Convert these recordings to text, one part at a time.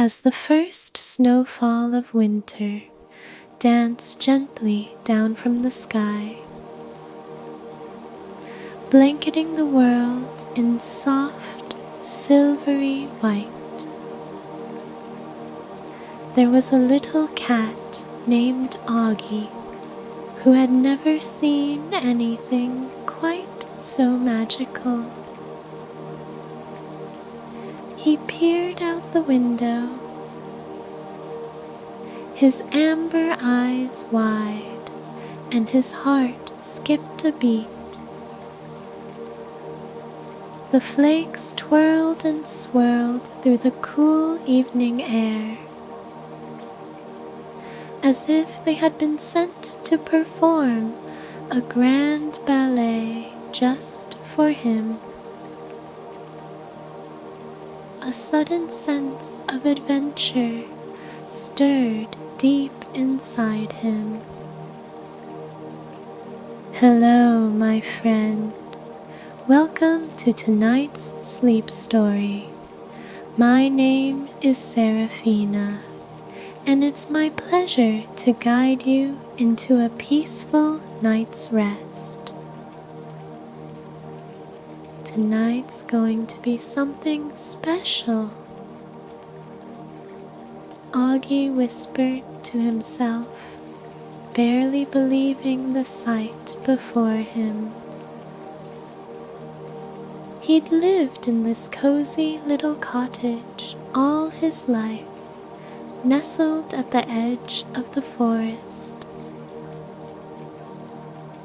as the first snowfall of winter danced gently down from the sky, blanketing the world in soft, silvery white. There was a little cat named Auggie who had never seen anything quite so magical. He peered out the window, his amber eyes wide, and his heart skipped a beat. The flakes twirled and swirled through the cool evening air, as if they had been sent to perform a grand ballet just for him. A sudden sense of adventure stirred deep inside him. Hello, my friend. Welcome to tonight's sleep story. My name is Serafina, and it's my pleasure to guide you into a peaceful night's rest. Tonight's going to be something special. Auggie whispered to himself, barely believing the sight before him. He'd lived in this cozy little cottage all his life, nestled at the edge of the forest.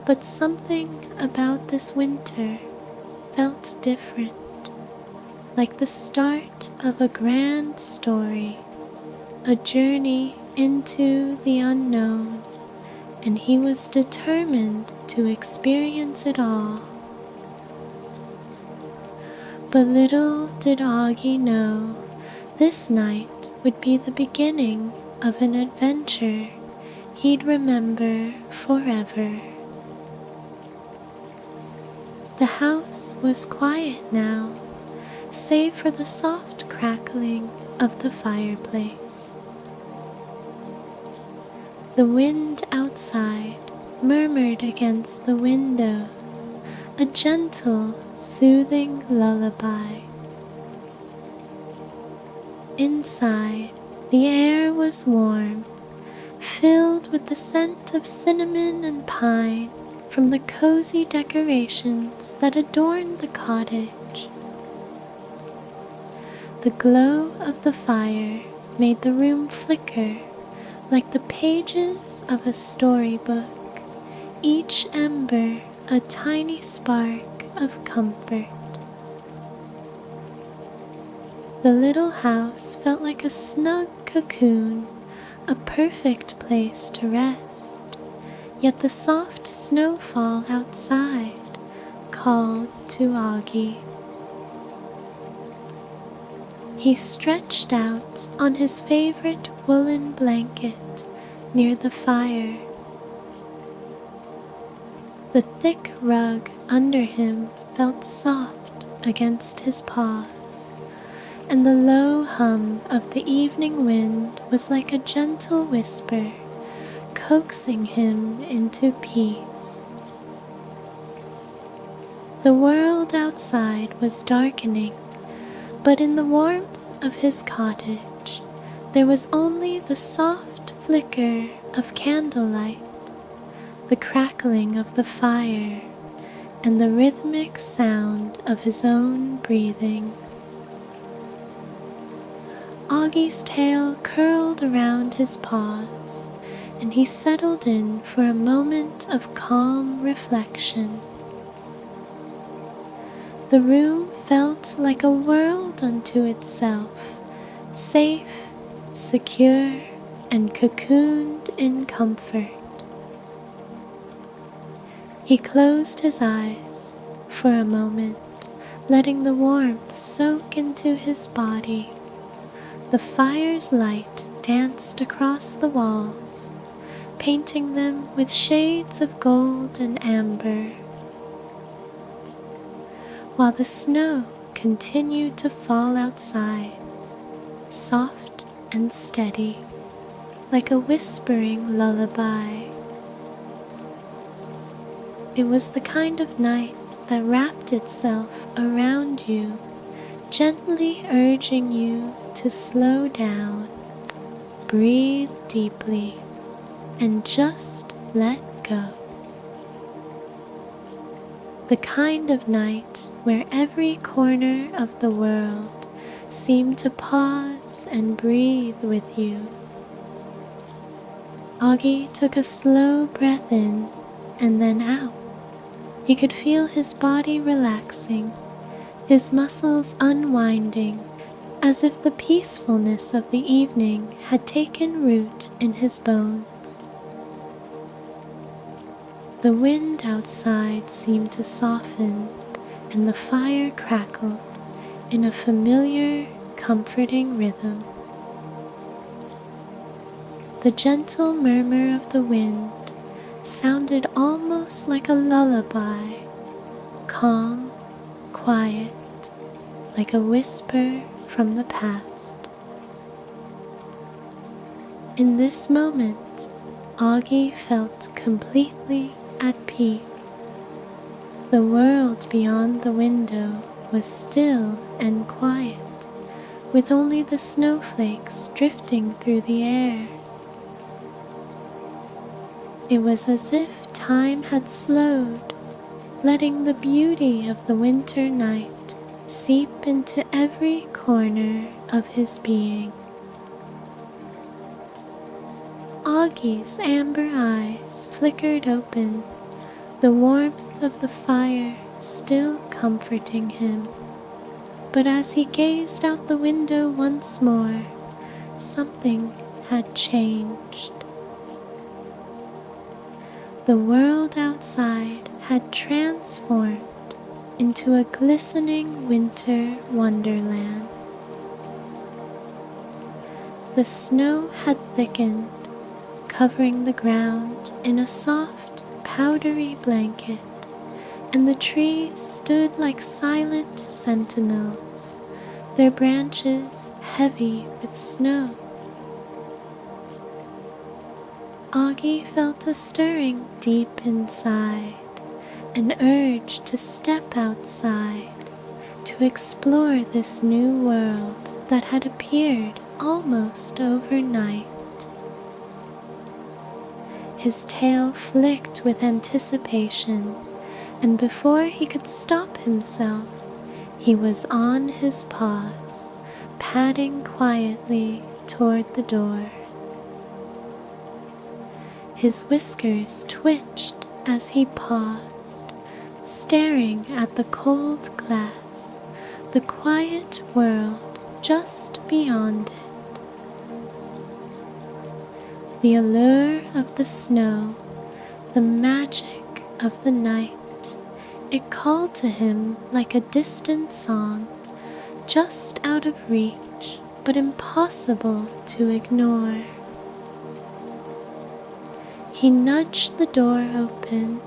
But something about this winter felt different, like the start of a grand story, a journey into the unknown, and he was determined to experience it all. But little did Auggie know, this night would be the beginning of an adventure he'd remember forever. The house was quiet now, save for the soft crackling of the fireplace. The wind outside murmured against the windows, a gentle, soothing lullaby. Inside, the air was warm, filled with the scent of cinnamon and pine from the cozy decorations that adorned the cottage. The glow of the fire made the room flicker like the pages of a storybook, each ember a tiny spark of comfort. The little house felt like a snug cocoon, a perfect place to rest. Yet the soft snowfall outside called to Auggie. He stretched out on his favorite woolen blanket near the fire. The thick rug under him felt soft against his paws, and the low hum of the evening wind was like a gentle whisper, coaxing him into peace. The world outside was darkening, but in the warmth of his cottage there was only the soft flicker of candlelight, the crackling of the fire, and the rhythmic sound of his own breathing. Auggie's tail curled around his paws, and he settled in for a moment of calm reflection. The room felt like a world unto itself, safe, secure, and cocooned in comfort. He closed his eyes for a moment, letting the warmth soak into his body. The fire's light danced across the walls, painting them with shades of gold and amber, while the snow continued to fall outside, soft and steady, like a whispering lullaby. It was the kind of night that wrapped itself around you, gently urging you to slow down, breathe deeply, and just let go. The kind of night where every corner of the world seemed to pause and breathe with you. Auggie took a slow breath in and then out. He could feel his body relaxing, his muscles unwinding, as if the peacefulness of the evening had taken root in his bones. The wind outside seemed to soften, and the fire crackled in a familiar, comforting rhythm. The gentle murmur of the wind sounded almost like a lullaby, calm, quiet, like a whisper from the past. In this moment, Auggie felt completely at peace. The world beyond the window was still and quiet, with only the snowflakes drifting through the air. It was as if time had slowed, letting the beauty of the winter night seep into every corner of his being. Auggie's amber eyes flickered open, the warmth of the fire still comforting him. But as he gazed out the window once more, something had changed. The world outside had transformed into a glistening winter wonderland. The snow had thickened, covering the ground in a soft, powdery blanket, and the trees stood like silent sentinels, their branches heavy with snow. Auggie felt a stirring deep inside, an urge to step outside, to explore this new world that had appeared almost overnight. His tail flicked with anticipation, and before he could stop himself, he was on his paws, padding quietly toward the door. His whiskers twitched as he paused, staring at the cold glass, the quiet world just beyond it. The allure of the snow, the magic of the night, it called to him like a distant song, just out of reach, but impossible to ignore. He nudged the door open,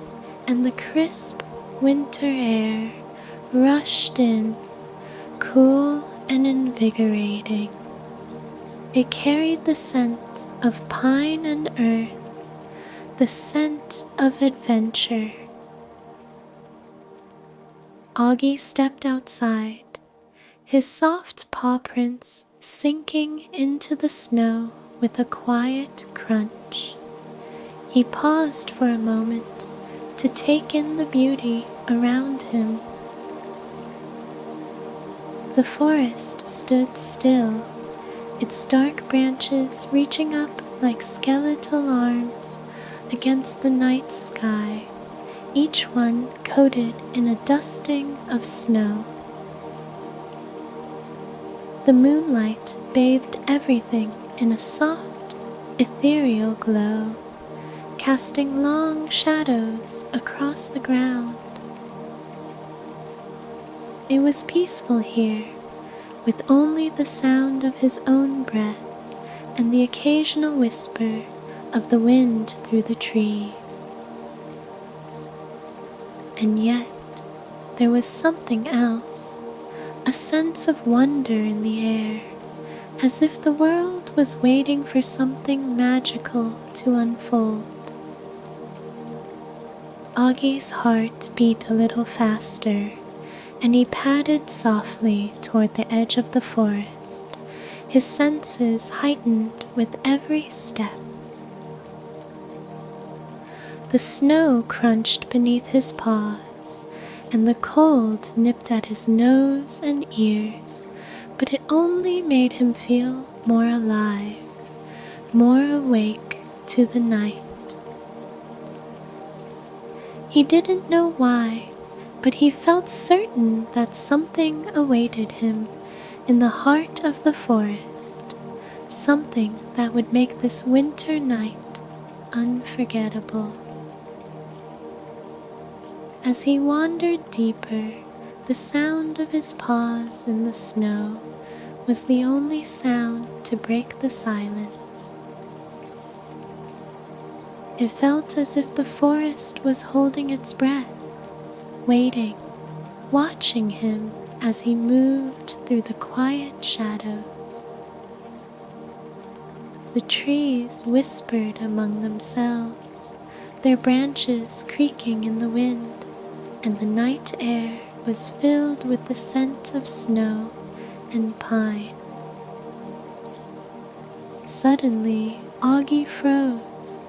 and the crisp winter air rushed in, cool and invigorating. It carried the scent of pine and earth, the scent of adventure. Auggie stepped outside, his soft paw prints sinking into the snow with a quiet crunch. He paused for a moment to take in the beauty around him. The forest stood still, its dark branches reaching up like skeletal arms against the night sky, each one coated in a dusting of snow. The moonlight bathed everything in a soft, ethereal glow, casting long shadows across the ground. It was peaceful here, with only the sound of his own breath and the occasional whisper of the wind through the trees. And yet, there was something else, a sense of wonder in the air, as if the world world was waiting for something magical to unfold. Augie's heart beat a little faster, and he padded softly toward the edge of the forest, his senses heightened with every step. The snow crunched beneath his paws, and the cold nipped at his nose and ears, but it only made him feel more alive, more awake to the night. He didn't know why, but he felt certain that something awaited him in the heart of the forest, something that would make this winter night unforgettable. As he wandered deeper, the sound of his paws in the snow was the only sound to break the silence. It felt as if the forest was holding its breath, waiting, watching him as he moved through the quiet shadows. The trees whispered among themselves, their branches creaking in the wind, and the night air was filled with the scent of snow and pine. Suddenly, Auggie froze.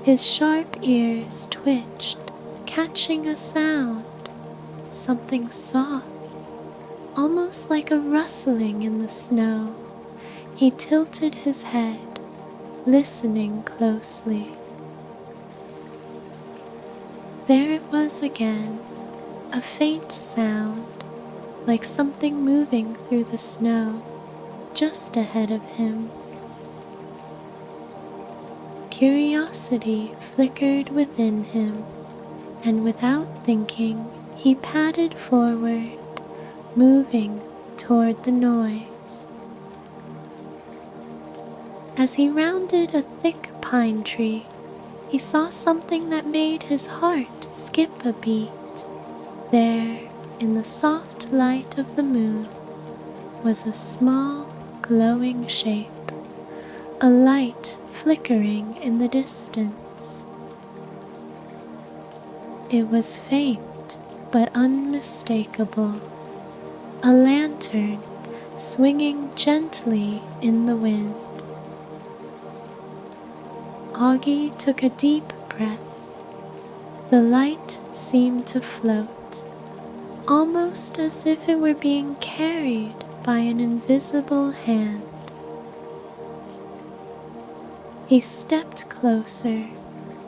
His sharp ears twitched, catching a sound, something soft, almost like a rustling in the snow. He tilted his head, listening closely. There it was again, a faint sound, like something moving through the snow, just ahead of him. Curiosity flickered within him, and without thinking, he padded forward, moving toward the noise. As he rounded a thick pine tree, he saw something that made his heart skip a beat. There, in the soft light of the moon, was a small, glowing shape, a light flickering in the distance. It was faint but unmistakable, a lantern swinging gently in the wind. Auggie took a deep breath. The light seemed to float, almost as if it were being carried by an invisible hand. He stepped closer,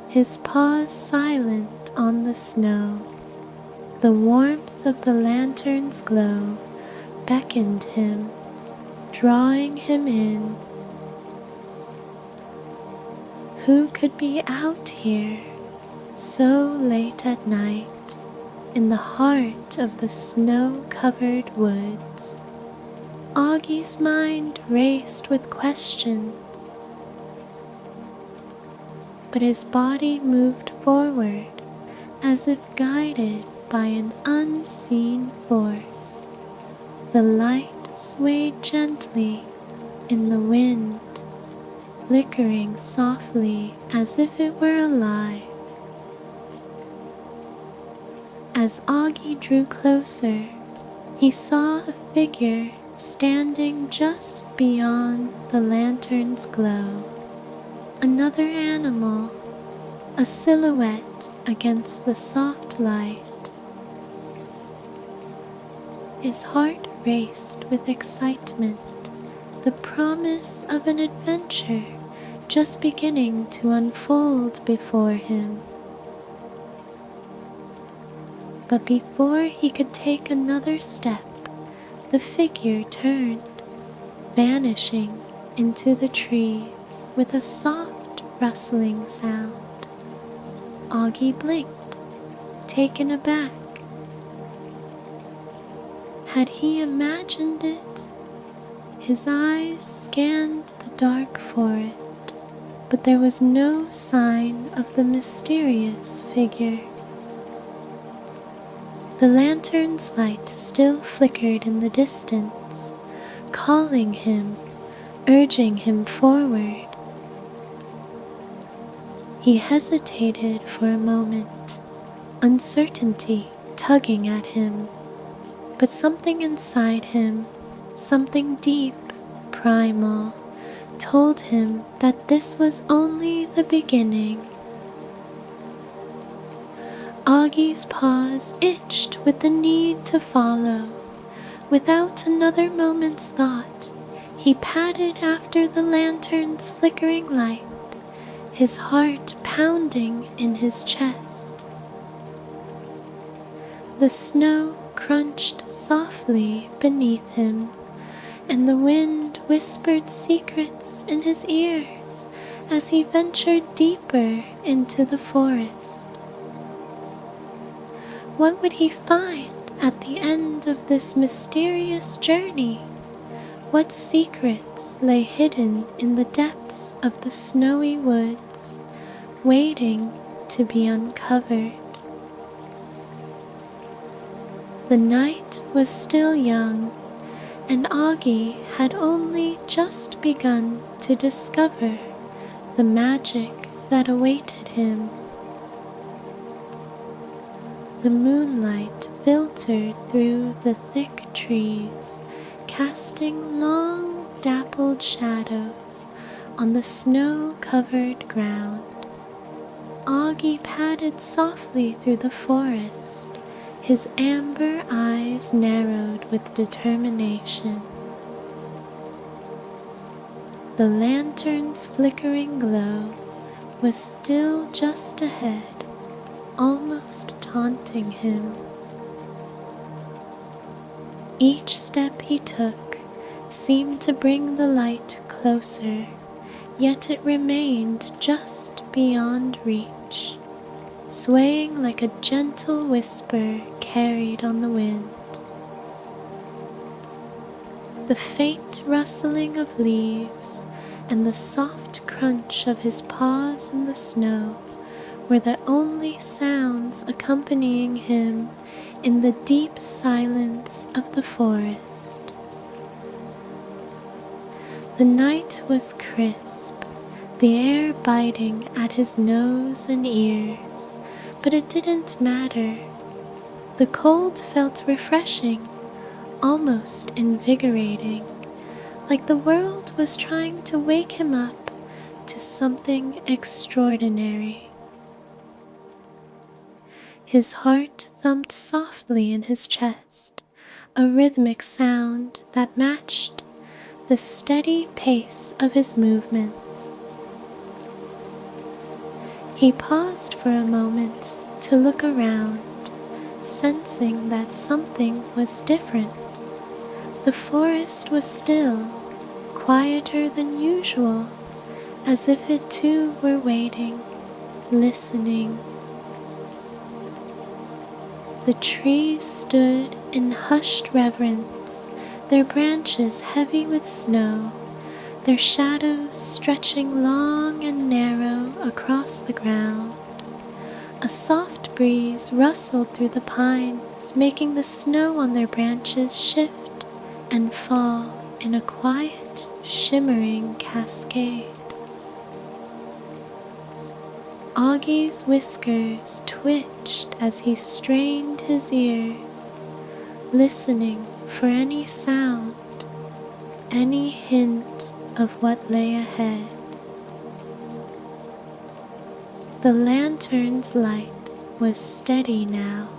his paws silent on the snow. The warmth of the lantern's glow beckoned him, drawing him in. Who could be out here so late at night in the heart of the snow-covered woods? Auggie's mind raced with questions, but his body moved forward as if guided by an unseen force. The light swayed gently in the wind, flickering softly as if it were alive. As Auggie drew closer, he saw a figure standing just beyond the lantern's glow. Another animal, a silhouette against the soft light. His heart raced with excitement, the promise of an adventure just beginning to unfold before him. But before he could take another step, the figure turned, vanishing into the trees with a soft rustling sound. Auggie blinked, taken aback. Had he imagined it? His eyes scanned the dark forest, but there was no sign of the mysterious figure. The lantern's light still flickered in the distance, calling him, urging him forward. He hesitated for a moment, uncertainty tugging at him, but something inside him, something deep, primal, told him that this was only the beginning. Augie's paws itched with the need to follow. Without another moment's thought, he padded after the lantern's flickering light, his heart pounding in his chest. The snow crunched softly beneath him, and the wind whispered secrets in his ears as he ventured deeper into the forest. What would he find at the end of this mysterious journey? What secrets lay hidden in the depths of the snowy woods, waiting to be uncovered? The night was still young, and Auggie had only just begun to discover the magic that awaited him. The moonlight filtered through the thick trees, casting long, dappled shadows on the snow-covered ground. Auggie padded softly through the forest, his amber eyes narrowed with determination. The lantern's flickering glow was still just ahead, almost taunting him. Each step he took seemed to bring the light closer, yet it remained just beyond reach, swaying like a gentle whisper carried on the wind. The faint rustling of leaves and the soft crunch of his paws in the snow were the only sounds accompanying him in the deep silence of the forest. The night was crisp, the air biting at his nose and ears, but it didn't matter. The cold felt refreshing, almost invigorating, like the world was trying to wake him up to something extraordinary. His heart thumped softly in his chest, a rhythmic sound that matched the steady pace of his movements. He paused for a moment to look around, sensing that something was different. The forest was still, quieter than usual, as if it too were waiting, listening. The trees stood in hushed reverence, their branches heavy with snow, their shadows stretching long and narrow across the ground. A soft breeze rustled through the pines, making the snow on their branches shift and fall in a quiet, shimmering cascade. Augie's whiskers twitched as he strained his ears, listening for any sound, any hint of what lay ahead. The lantern's light was steady now,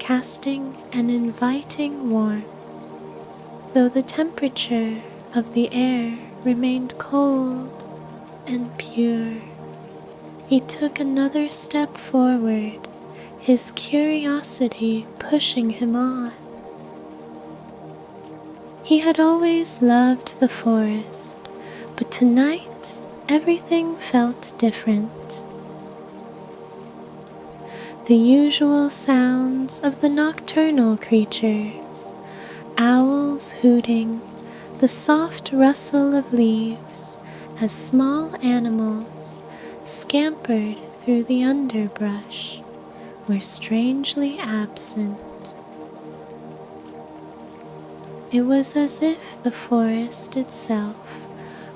casting an inviting warmth, though the temperature of the air remained cold and pure. He took another step forward, his curiosity pushing him on. He had always loved the forest, but tonight everything felt different. The usual sounds of the nocturnal creatures, owls hooting, the soft rustle of leaves as small animals scampered through the underbrush, were strangely absent. It was as if the forest itself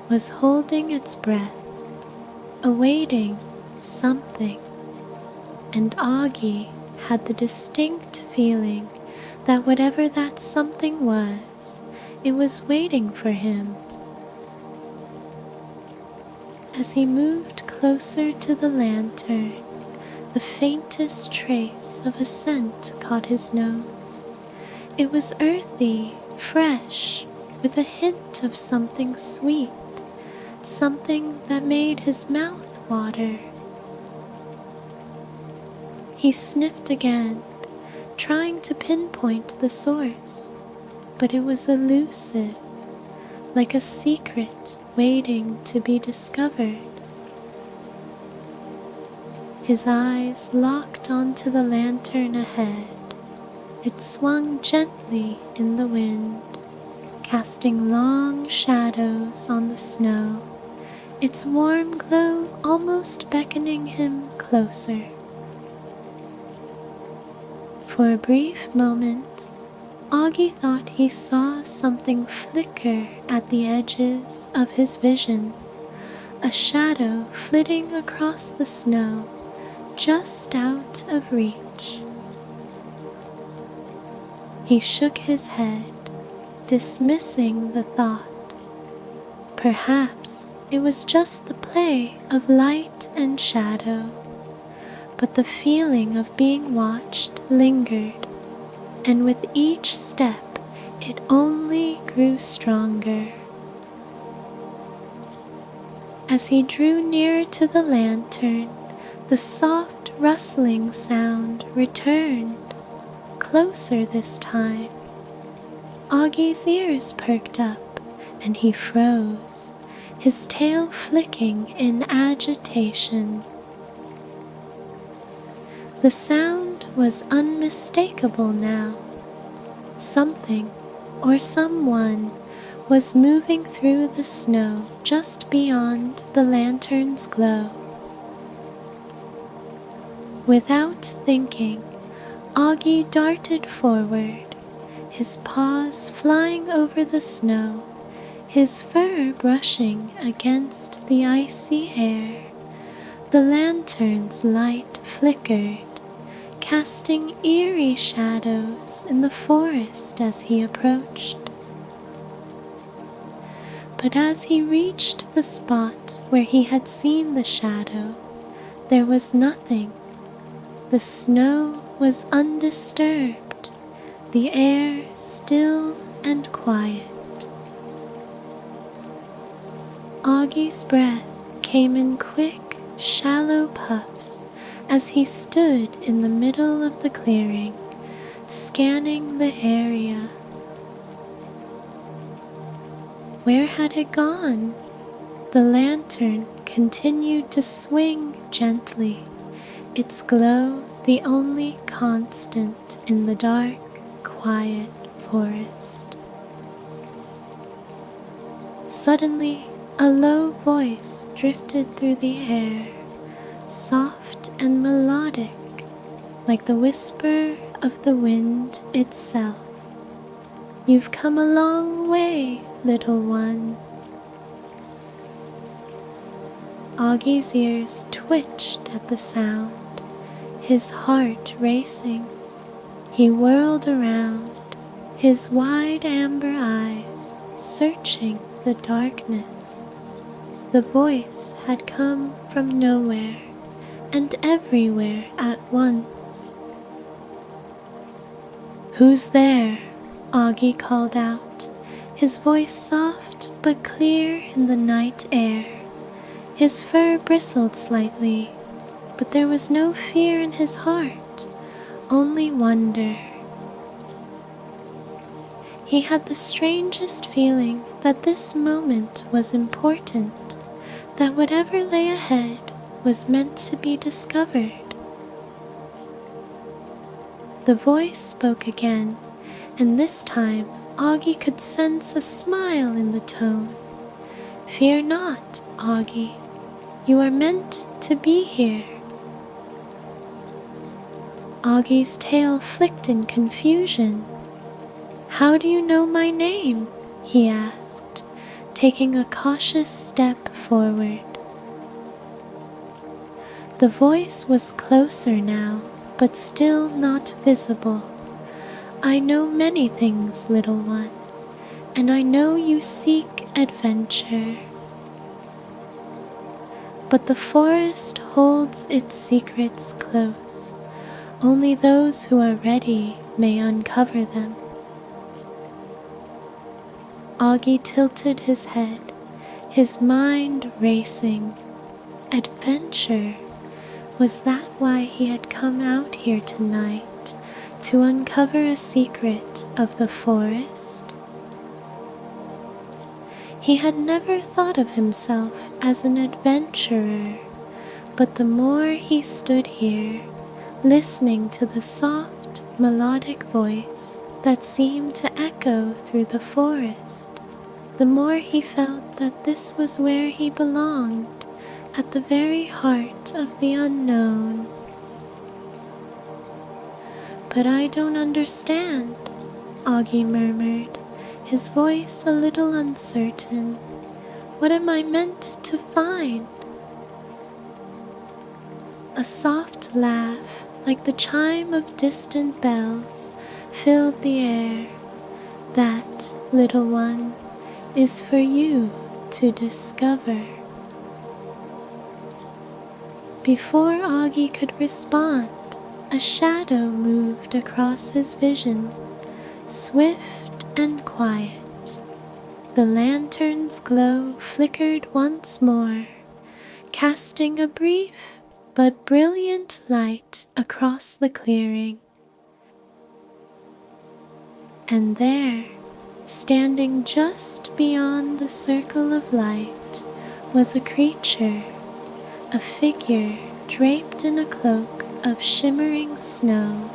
was holding its breath, awaiting something, and Auggie had the distinct feeling that whatever that something was, it was waiting for him. As he moved closer to the lantern, the faintest trace of a scent caught his nose. It was earthy, fresh, with a hint of something sweet, something that made his mouth water. He sniffed again, trying to pinpoint the source, but it was elusive, like a secret waiting to be discovered. His eyes locked onto the lantern ahead. It swung gently in the wind, casting long shadows on the snow, its warm glow almost beckoning him closer. For a brief moment, Auggie thought he saw something flicker at the edges of his vision, a shadow flitting across the snow just out of reach. He shook his head, dismissing the thought. Perhaps it was just the play of light and shadow, but the feeling of being watched lingered, and with each step it only grew stronger. As he drew nearer to the lantern, the soft rustling sound returned, closer this time. Auggie's ears perked up, and he froze, his tail flicking in agitation. The sound was unmistakable now. Something or someone was moving through the snow just beyond the lantern's glow. Without thinking, Auggie darted forward, his paws flying over the snow, his fur brushing against the icy air. The lantern's light flickered, casting eerie shadows in the forest as he approached. But as he reached the spot where he had seen the shadow, there was nothing. The snow was undisturbed, the air still and quiet. Auggie's breath came in quick, shallow puffs as he stood in the middle of the clearing, scanning the area. Where had it gone? The lantern continued to swing gently, its glow the only constant in the dark, quiet forest. Suddenly, a low voice drifted through the air, soft and melodic, like the whisper of the wind itself. "You've come a long way, little one." Auggie's ears twitched at the sound, his heart racing. He whirled around, his wide amber eyes searching the darkness. The voice had come from nowhere and everywhere at once. "Who's there?" Auggie called out, his voice soft but clear in the night air. His fur bristled slightly, but there was no fear in his heart, only wonder. He had the strangest feeling that this moment was important, that whatever lay ahead was meant to be discovered. The voice spoke again, and this time Auggie could sense a smile in the tone. "Fear not, Auggie. You are meant to be here." Auggie's tail flicked in confusion. "How do you know my name?" he asked, taking a cautious step forward. The voice was closer now, but still not visible. "I know many things, little one, and I know you seek adventure. But the forest holds its secrets close. Only those who are ready may uncover them." Auggie tilted his head, his mind racing. Adventure? Was that why he had come out here tonight, to uncover a secret of the forest? He had never thought of himself as an adventurer, but the more he stood here, listening to the soft, melodic voice that seemed to echo through the forest, the more he felt that this was where he belonged, at the very heart of the unknown. "But I don't understand," Auggie murmured, his voice a little uncertain. "What am I meant to find?" A soft laugh, like the chime of distant bells, filled the air. "That, little one, is for you to discover." Before Auggie could respond, a shadow moved across his vision, swift and quiet. The lantern's glow flickered once more, casting a brief but brilliant light across the clearing. And there, standing just beyond the circle of light, was a creature, a figure draped in a cloak of shimmering snow,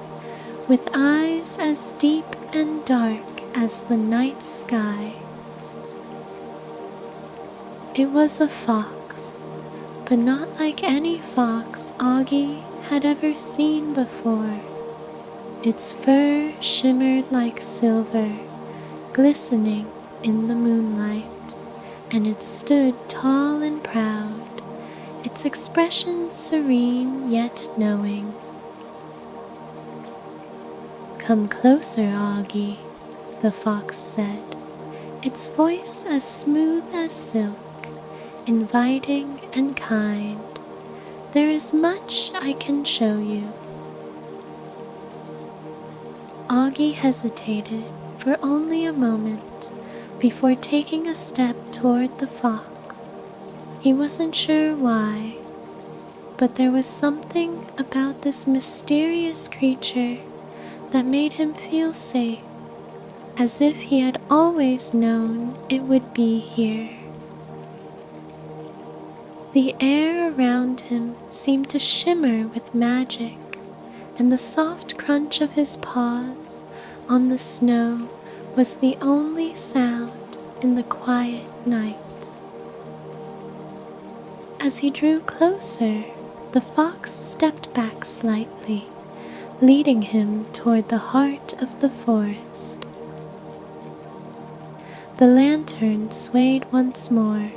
with eyes as deep and dark as the night sky. It was a fox, but not like any fox Auggie had ever seen before. Its fur shimmered like silver, glistening in the moonlight, and it stood tall and proud, its expression serene yet knowing. "Come closer, Auggie," the fox said, its voice as smooth as silk, inviting and kind. "There is much I can show you." Auggie hesitated for only a moment before taking a step toward the fox. He wasn't sure why, but there was something about this mysterious creature that made him feel safe, as if he had always known it would be here. The air around him seemed to shimmer with magic, and the soft crunch of his paws on the snow was the only sound in the quiet night. As he drew closer, the fox stepped back slightly, leading him toward the heart of the forest. The lantern swayed once more,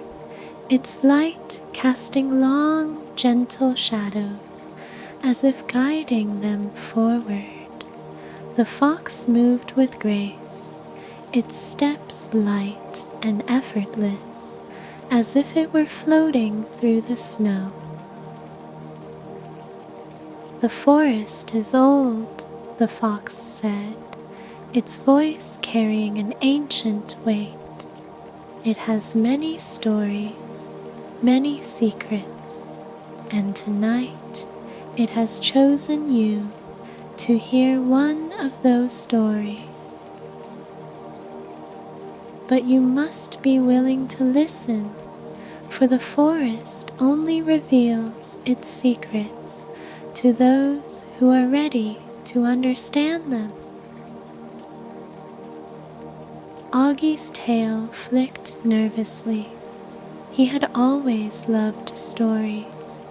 its light casting long, gentle shadows, as if guiding them forward. The fox moved with grace, its steps light and effortless, as if it were floating through the snow. "The forest is old," the fox said, its voice carrying an ancient weight. "It has many stories, many secrets, and tonight it has chosen you to hear one of those stories. But you must be willing to listen, for the forest only reveals its secrets to those who are ready to understand them." Auggie's tail flicked nervously. He had always loved stories,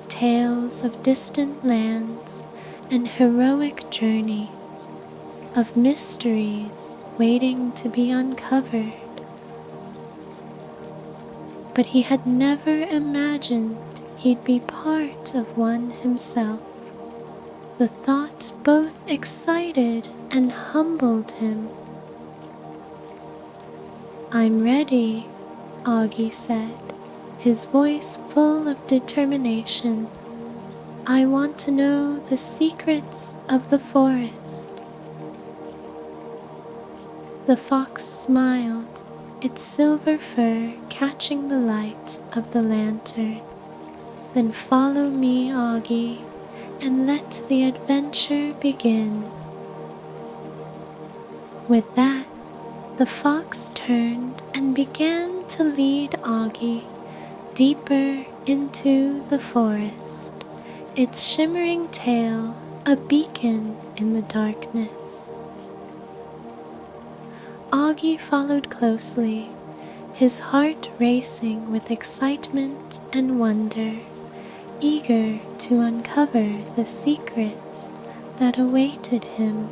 tales of distant lands and heroic journeys, of mysteries waiting to be uncovered. but he had never imagined he'd be part of one himself. The thought both excited and humbled him. "I'm ready," Auggie said, his voice full of determination. "I want to know the secrets of the forest." The fox smiled, its silver fur catching the light of the lantern. "Then follow me, Auggie, and let the adventure begin." With that, the fox turned and began to lead Auggie deeper into the forest, its shimmering tail a beacon in the darkness. Auggie followed closely, his heart racing with excitement and wonder, eager to uncover the secrets that awaited him.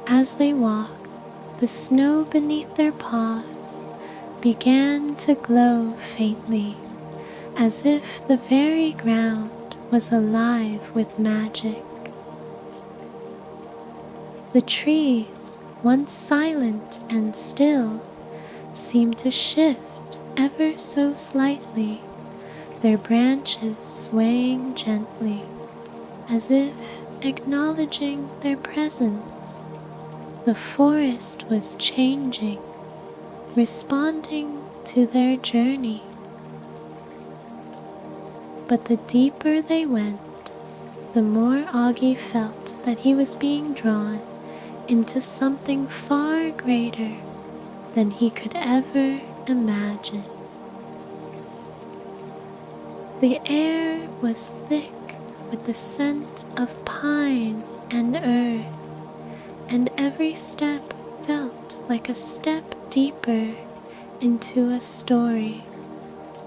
As they walked, the snow beneath their paws began to glow faintly, as if the very ground was alive with magic. The trees, once silent and still, seemed to shift ever so slightly, their branches swaying gently, as if acknowledging their presence. The forest was changing, responding to their journey. But the deeper they went, the more Auggie felt that he was being drawn into something far greater than he could ever imagine. The air was thick with the scent of pine and earth, and every step felt like a step deeper into a story,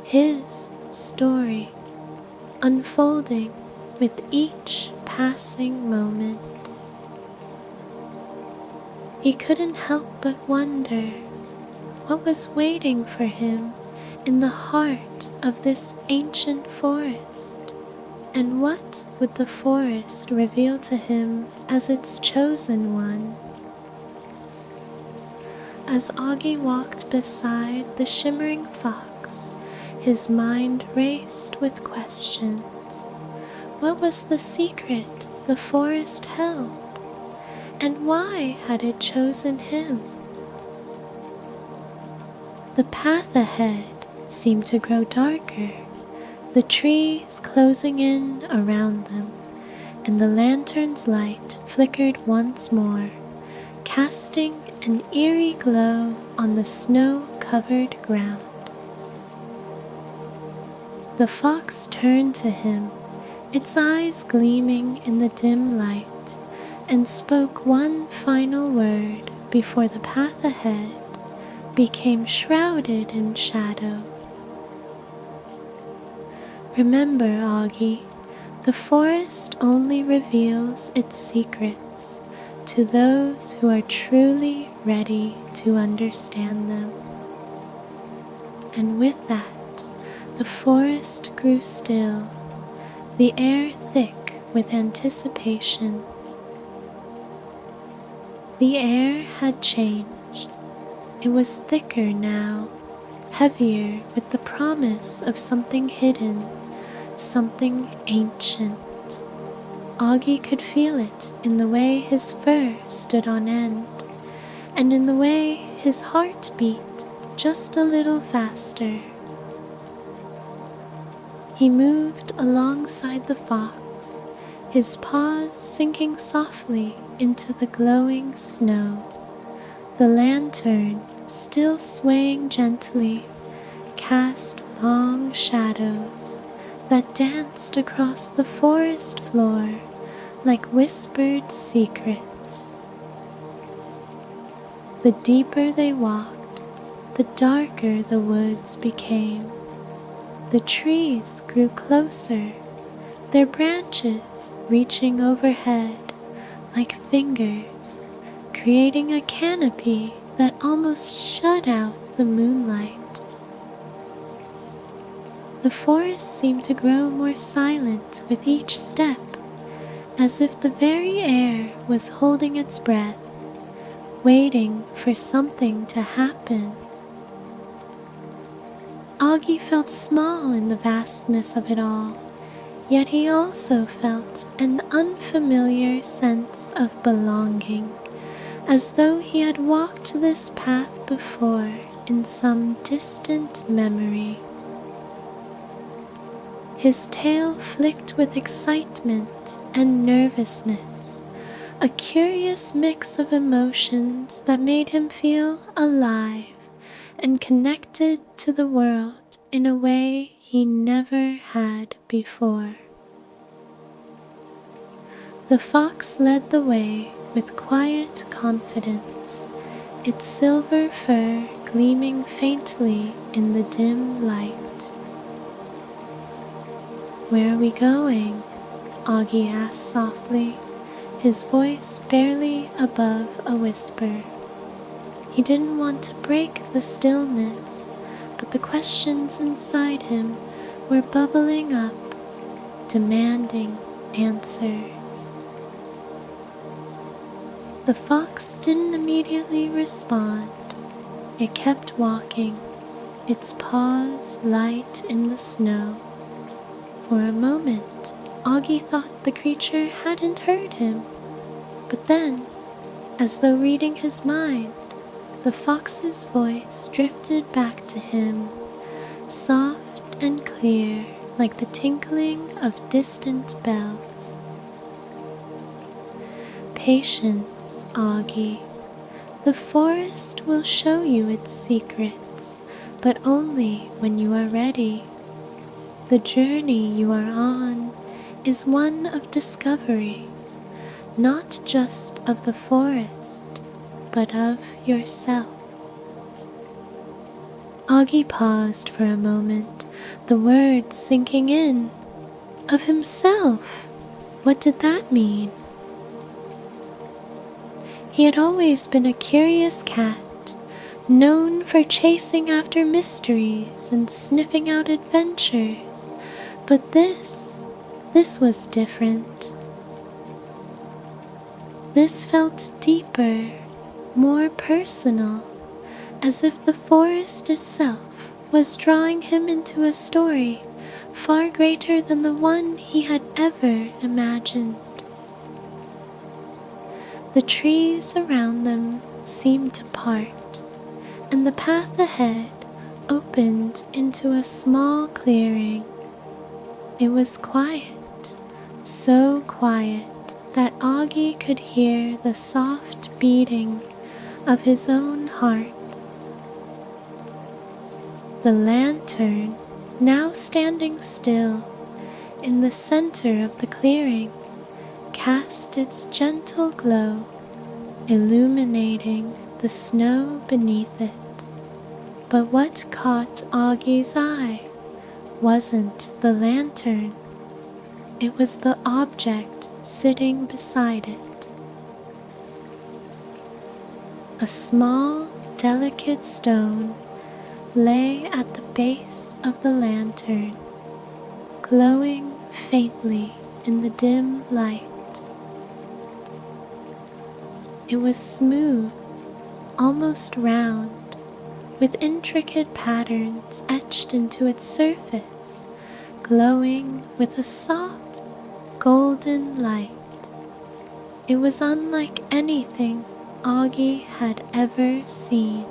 his story, unfolding with each passing moment. He couldn't help but wonder what was waiting for him in the heart of this ancient forest, and what would the forest reveal to him as its chosen one. As Auggie walked beside the shimmering fox, his mind raced with questions. What was the secret the forest held? And why had it chosen him? The path ahead seemed to grow darker, the trees closing in around them, and the lantern's light flickered once more, casting an eerie glow on the snow-covered ground. The fox turned to him, its eyes gleaming in the dim light, and spoke one final word before the path ahead became shrouded in shadow. "Remember, Auggie, the forest only reveals its secrets to those who are truly ready to understand them." And with that, the forest grew still, the air thick with anticipation. The air had changed. It was thicker now, heavier with the promise of something hidden, something ancient. Auggie could feel it in the way his fur stood on end, and in the way his heart beat just a little faster. He moved alongside the fox, his paws sinking softly into the glowing snow. The lantern, still swaying gently, cast long shadows that danced across the forest floor like whispered secrets. The deeper they walked, the darker the woods became. The trees grew closer, their branches reaching overhead like fingers, creating a canopy that almost shut out the the moonlight. The forest seemed to grow more silent with each step, as if the very air was holding its breath, waiting for something to happen. Auggie felt small in the vastness of it all, yet he also felt an unfamiliar sense of belonging, as though he had walked this path before in some distant memory. His tail flicked with excitement and nervousness, a curious mix of emotions that made him feel alive and connected to the world in a way he never had before. The fox led the way with quiet confidence, its silver fur gleaming faintly in the dim light. "Where are we going?" Auggie asked softly, his voice barely above a whisper. He didn't want to break the stillness, but the questions inside him were bubbling up, demanding answers. The fox didn't immediately respond. It kept walking, its paws light in the snow. For a moment, Auggie thought the creature hadn't heard him, but then, as though reading his mind, the fox's voice drifted back to him, soft and clear like the tinkling of distant bells. "Patience, Auggie. The forest will show you its secrets, but only when you are ready. The journey you are on is one of discovery, not just of the forest, but of yourself." Auggie paused for a moment, the words sinking in. Of himself? What did that mean? He had always been a curious cat, known for chasing after mysteries and sniffing out adventures, but this was different. This felt deeper, more personal, as if the forest itself was drawing him into a story far greater than the one he had ever imagined. The trees around them seemed to part, and the path ahead opened into a small clearing. It was quiet, so quiet that Auggie could hear the soft beating of his own heart. The lantern, now standing still in the center of the clearing, cast its gentle glow, illuminating the snow beneath it. But what caught Auggie's eye wasn't the lantern. It was the object sitting beside it. A small, delicate stone lay at the base of the lantern, glowing faintly in the dim light. It was smooth, almost round, with intricate patterns etched into its surface, glowing with a soft, golden light. It was unlike anything Auggie had ever seen.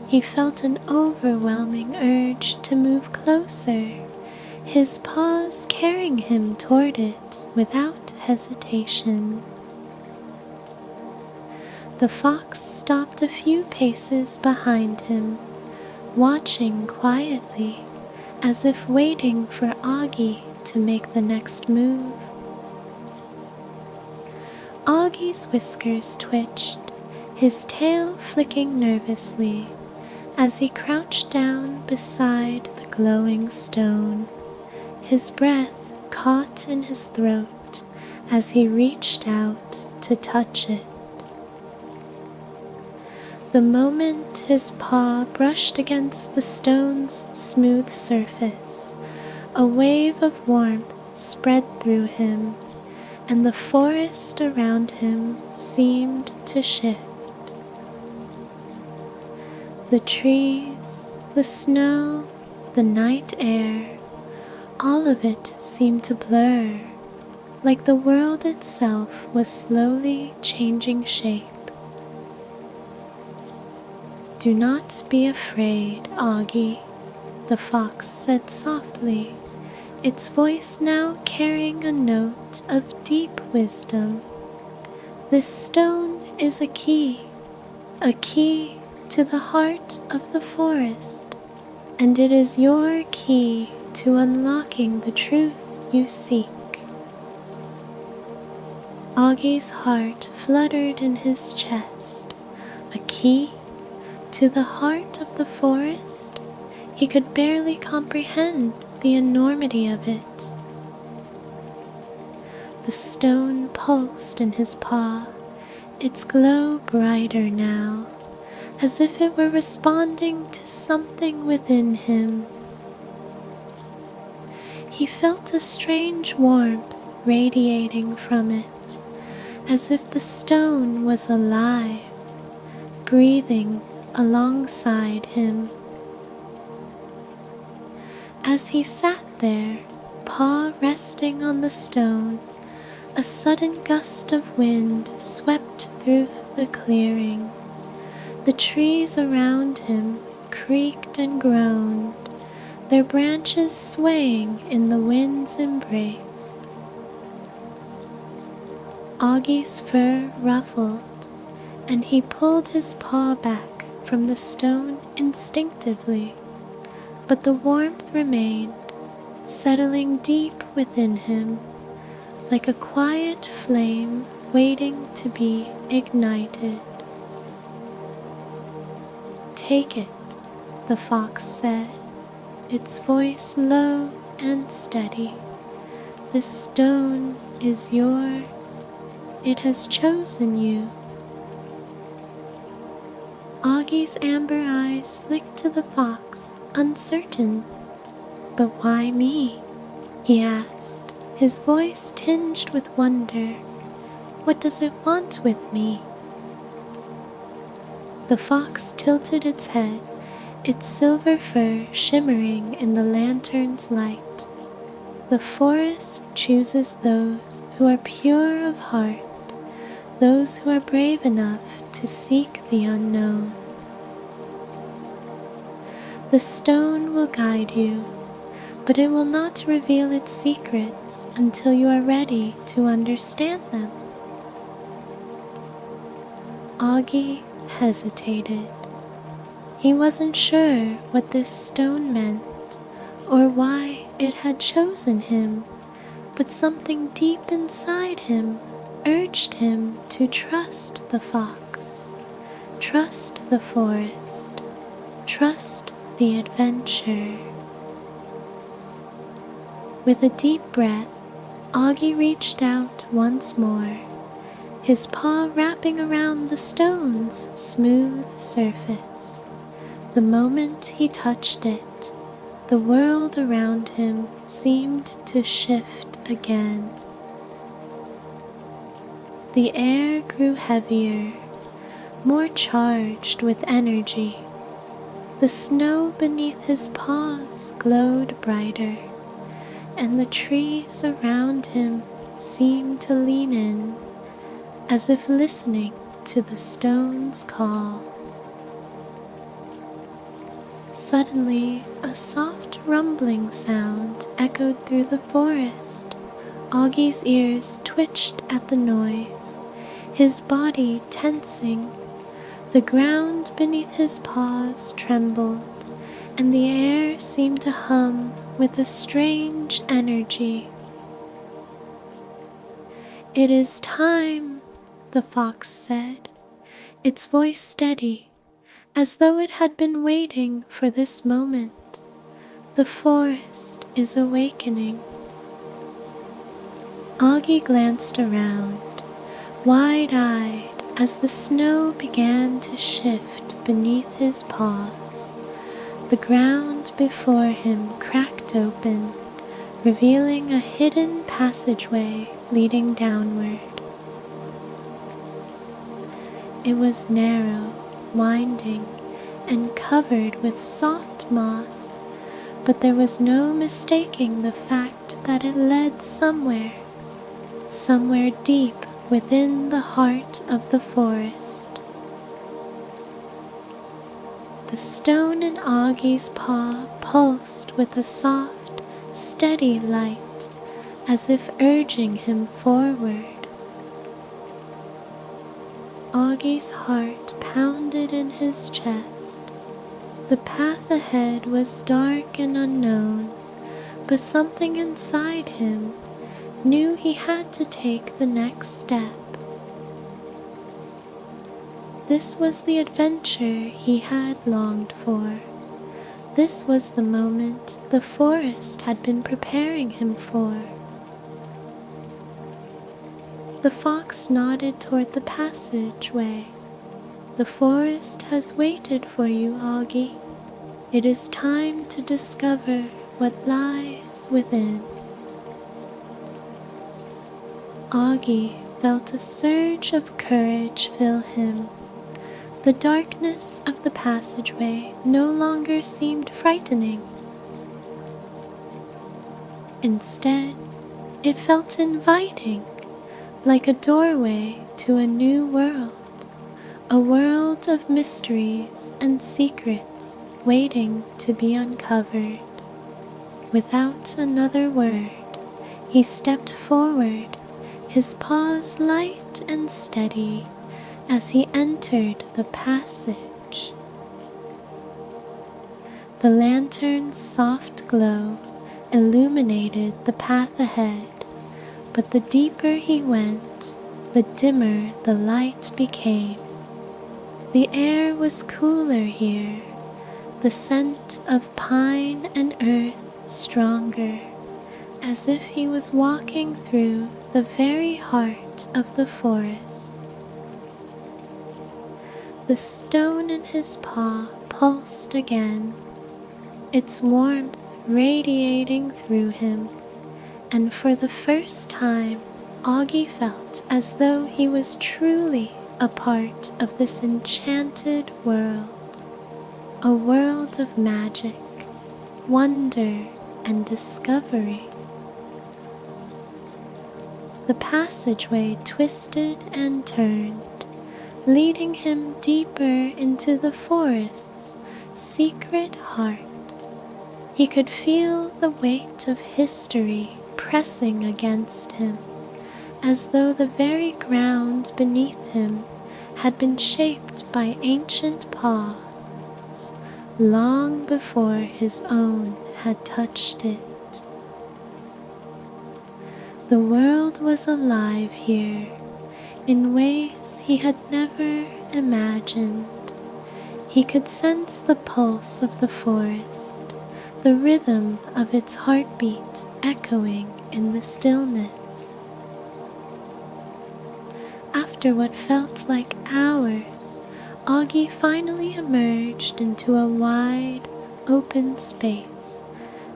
He felt an overwhelming urge to move closer, his paws carrying him toward it without hesitation. The fox stopped a few paces behind him, watching quietly, as if waiting for Auggie to make the next move. Auggie's whiskers twitched, his tail flicking nervously, as he crouched down beside the glowing stone, his breath caught in his throat as he reached out to touch it. The moment his paw brushed against the stone's smooth surface, a wave of warmth spread through him, and the forest around him seemed to shift. The trees, the snow, the night air, all of it seemed to blur, like the world itself was slowly changing shape. "Do not be afraid, Auggie," the fox said softly, its voice now carrying a note of deep wisdom. "This stone is a key to the heart of the forest, and it is your key to unlocking the truth you seek." Augie's heart fluttered in his chest. A key to the heart of the forest? He could barely comprehend the enormity of it. The stone pulsed in his paw, its glow brighter now, as if it were responding to something within him. He felt a strange warmth radiating from it, as if the stone was alive, breathing alongside him. As he sat there, paw resting on the stone, a sudden gust of wind swept through the clearing. The trees around him creaked and groaned, their branches swaying in the wind's embrace. Augie's fur ruffled, and he pulled his paw back from the stone instinctively, but the warmth remained, settling deep within him, like a quiet flame waiting to be ignited. "Take it," the fox said, its voice low and steady. "This stone is yours. It has chosen you." Augie's amber eyes flicked to the fox, uncertain. "But why me?" he asked, his voice tinged with wonder. "What does it want with me?" The fox tilted its head, its silver fur shimmering in the lantern's light. "The forest chooses those who are pure of heart, those who are brave enough to seek the unknown. The stone will guide you, but it will not reveal its secrets until you are ready to understand them." Auggie hesitated. He wasn't sure what this stone meant or why it had chosen him, but something deep inside him urged him to trust the fox, trust the forest, trust the adventure. With a deep breath, Auggie reached out once more, his paw wrapping around the stone's smooth surface. The moment he touched it, the world around him seemed to shift again. The air grew heavier, more charged with energy. The snow beneath his paws glowed brighter, and the trees around him seemed to lean in, as if listening to the stone's call. Suddenly, a soft rumbling sound echoed through the forest. Augie's ears twitched at the noise, his body tensing. The ground beneath his paws trembled, and the air seemed to hum with a strange energy. "It is time," the fox said, its voice steady, as though it had been waiting for this moment. "The forest is awakening." Auggie glanced around, wide-eyed As the snow began to shift beneath his paws, the ground before him cracked open, revealing a hidden passageway leading downward. It was narrow, winding, and covered with soft moss, but there was no mistaking the fact that it led somewhere deep within the heart of the forest. The stone in Auggie's paw pulsed with a soft, steady light, as if urging him forward. Auggie's heart pounded in his chest. The path ahead was dark and unknown, but something inside him knew he had to take the next step. This was the adventure he had longed for. This was the moment the forest had been preparing him for. The fox nodded toward the passageway. The forest has waited for you, Auggie. It is time to discover what lies within. Auggie felt a surge of courage fill him. The darkness of the passageway no longer seemed frightening. Instead, it felt inviting, like a doorway to a new world, a world of mysteries and secrets waiting to be uncovered. Without another word, he stepped forward, his paws light and steady as he entered the passage. The lantern's soft glow illuminated the path ahead, but the deeper he went, the dimmer the light became. The air was cooler here, the scent of pine and earth stronger, as if he was walking through the very heart of the forest. The stone in his paw pulsed again, its warmth radiating through him, and for the first time Auggie felt as though he was truly a part of this enchanted world, a world of magic, wonder, and discovery. The passageway twisted and turned, leading him deeper into the forest's secret heart. He could feel the weight of history pressing against him, as though the very ground beneath him had been shaped by ancient paws long before his own had touched it. The world was alive here in ways he had never imagined. He could sense the pulse of the forest, the rhythm of its heartbeat echoing in the stillness. After what felt like hours, Auggie finally emerged into a wide, open space,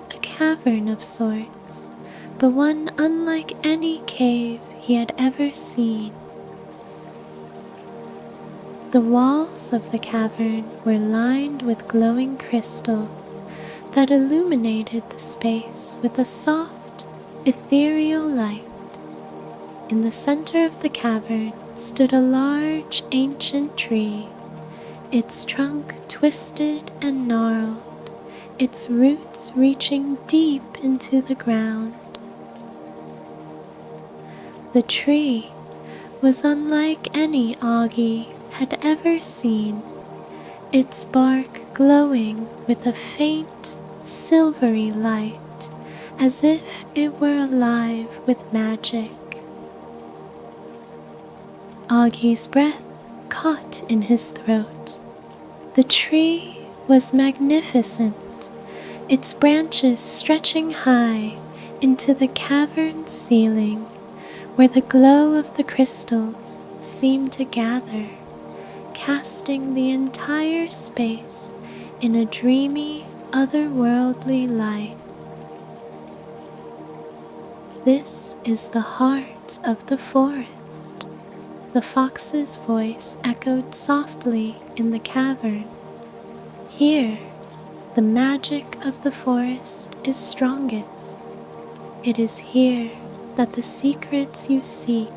a cavern of sorts, but one unlike any cave he had ever seen. The walls of the cavern were lined with glowing crystals that illuminated the space with a soft, ethereal light. In the center of the cavern stood a large ancient tree, its trunk twisted and gnarled, its roots reaching deep into the ground. The tree was unlike any Auggie had ever seen, its bark glowing with a faint, silvery light, as if it were alive with magic. Auggie's breath caught in his throat. The tree was magnificent, its branches stretching high into the cavern's ceiling, where the glow of the crystals seemed to gather, casting the entire space in a dreamy, otherworldly light. "This is the heart of the forest," the fox's voice echoed softly in the cavern. "Here, the magic of the forest is strongest. It is here that the secrets you seek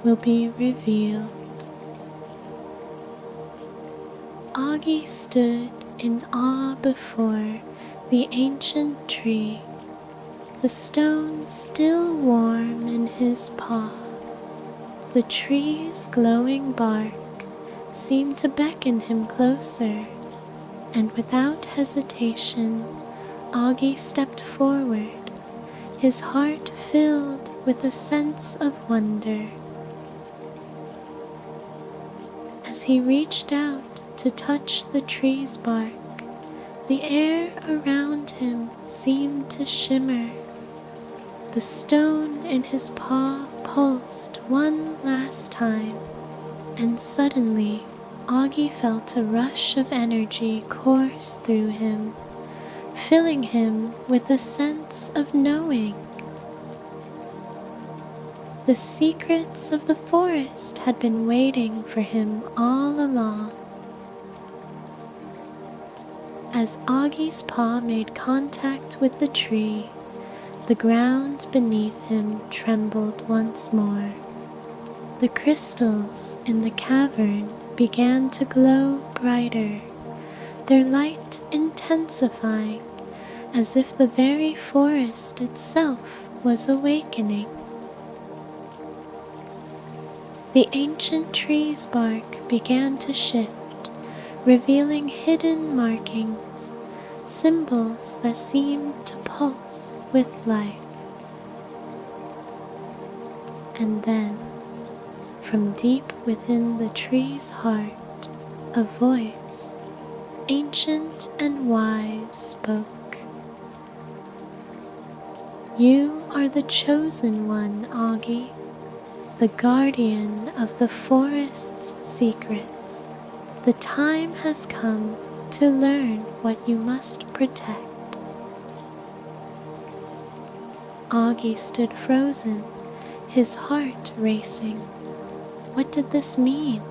will be revealed." Auggie stood in awe before the ancient tree, the stone still warm in his paw. The tree's glowing bark seemed to beckon him closer, and without hesitation, Auggie stepped forward, his heart filled with a sense of wonder. As he reached out to touch the tree's bark, the air around him seemed to shimmer. The stone in his paw pulsed one last time, and suddenly Auggie felt a rush of energy course through him, filling him with a sense of knowing. The secrets of the forest had been waiting for him all along. As Auggie's paw made contact with the tree, the ground beneath him trembled once more. The crystals in the cavern began to glow brighter, their light intensifying as if the very forest itself was awakening. The ancient tree's bark began to shift, revealing hidden markings, symbols that seemed to pulse with life. And then, from deep within the tree's heart, a voice, ancient and wise, spoke. "You are the chosen one, Auggie, the guardian of the forest's secrets. The time has come to learn what you must protect." Auggie stood frozen, his heart racing. What did this mean?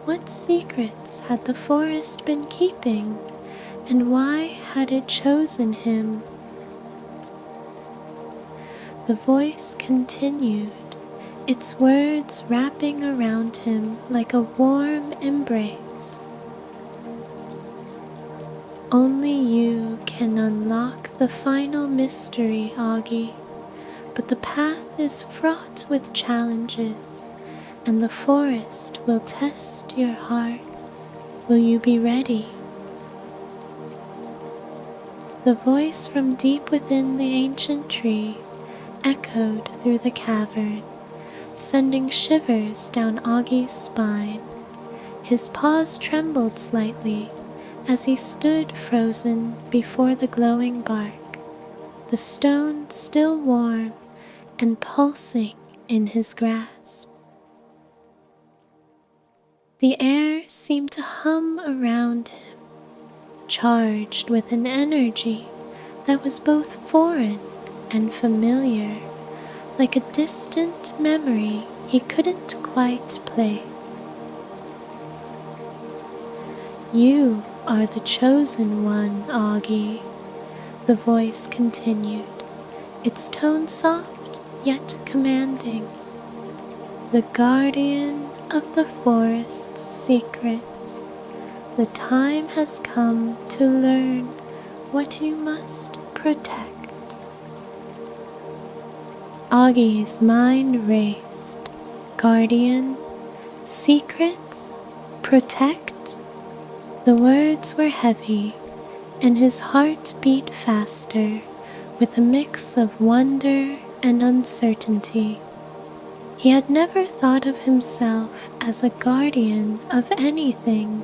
What secrets had the forest been keeping, and why had it chosen him? The voice continued, its words wrapping around him like a warm embrace. "Only you can unlock the final mystery, Auggie, but the path is fraught with challenges, and the forest will test your heart. Will you be ready?" The voice from deep within the ancient tree echoed through the cavern, sending shivers down Auggie's spine. His paws trembled slightly as he stood frozen before the glowing bark, the stone still warm and pulsing in his grasp. The air seemed to hum around him, charged with an energy that was both foreign and familiar, like a distant memory he couldn't quite place. "You are the chosen one, Auggie," the voice continued, its tone soft yet commanding. "The guardian of the forest's secrets. The time has come to learn what you must protect." Auggie's mind raced. Guardian, secrets, protect? The words were heavy, and his heart beat faster with a mix of wonder and uncertainty. He had never thought of himself as a guardian of anything,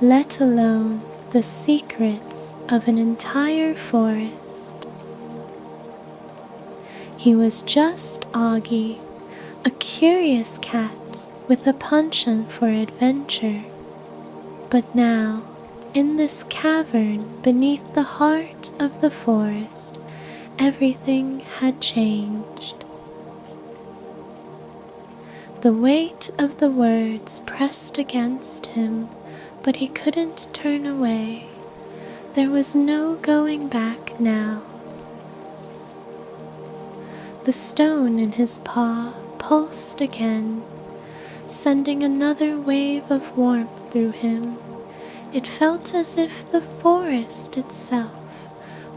let alone the secrets of an entire forest. He was just Auggie, a curious cat with a penchant for adventure. But now, in this cavern beneath the heart of the forest, everything had changed. The weight of the words pressed against him, but he couldn't turn away. There was no going back now. The stone in his paw pulsed again, sending another wave of warmth through him. It felt as if the forest itself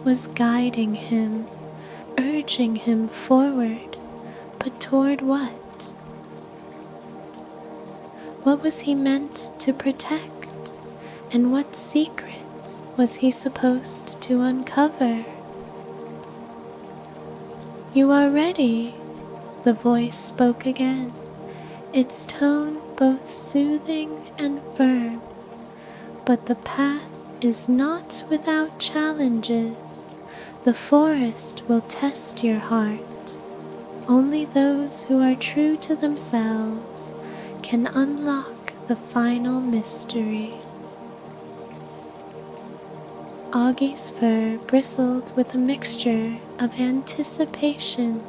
was guiding him, urging him forward, but toward what? What was he meant to protect, and what secrets was he supposed to uncover? "You are ready," the voice spoke again, its tone both soothing and firm. "But the path is not without challenges. The forest will test your heart. Only those who are true to themselves can unlock the final mystery." Augie's fur bristled with a mixture of anticipation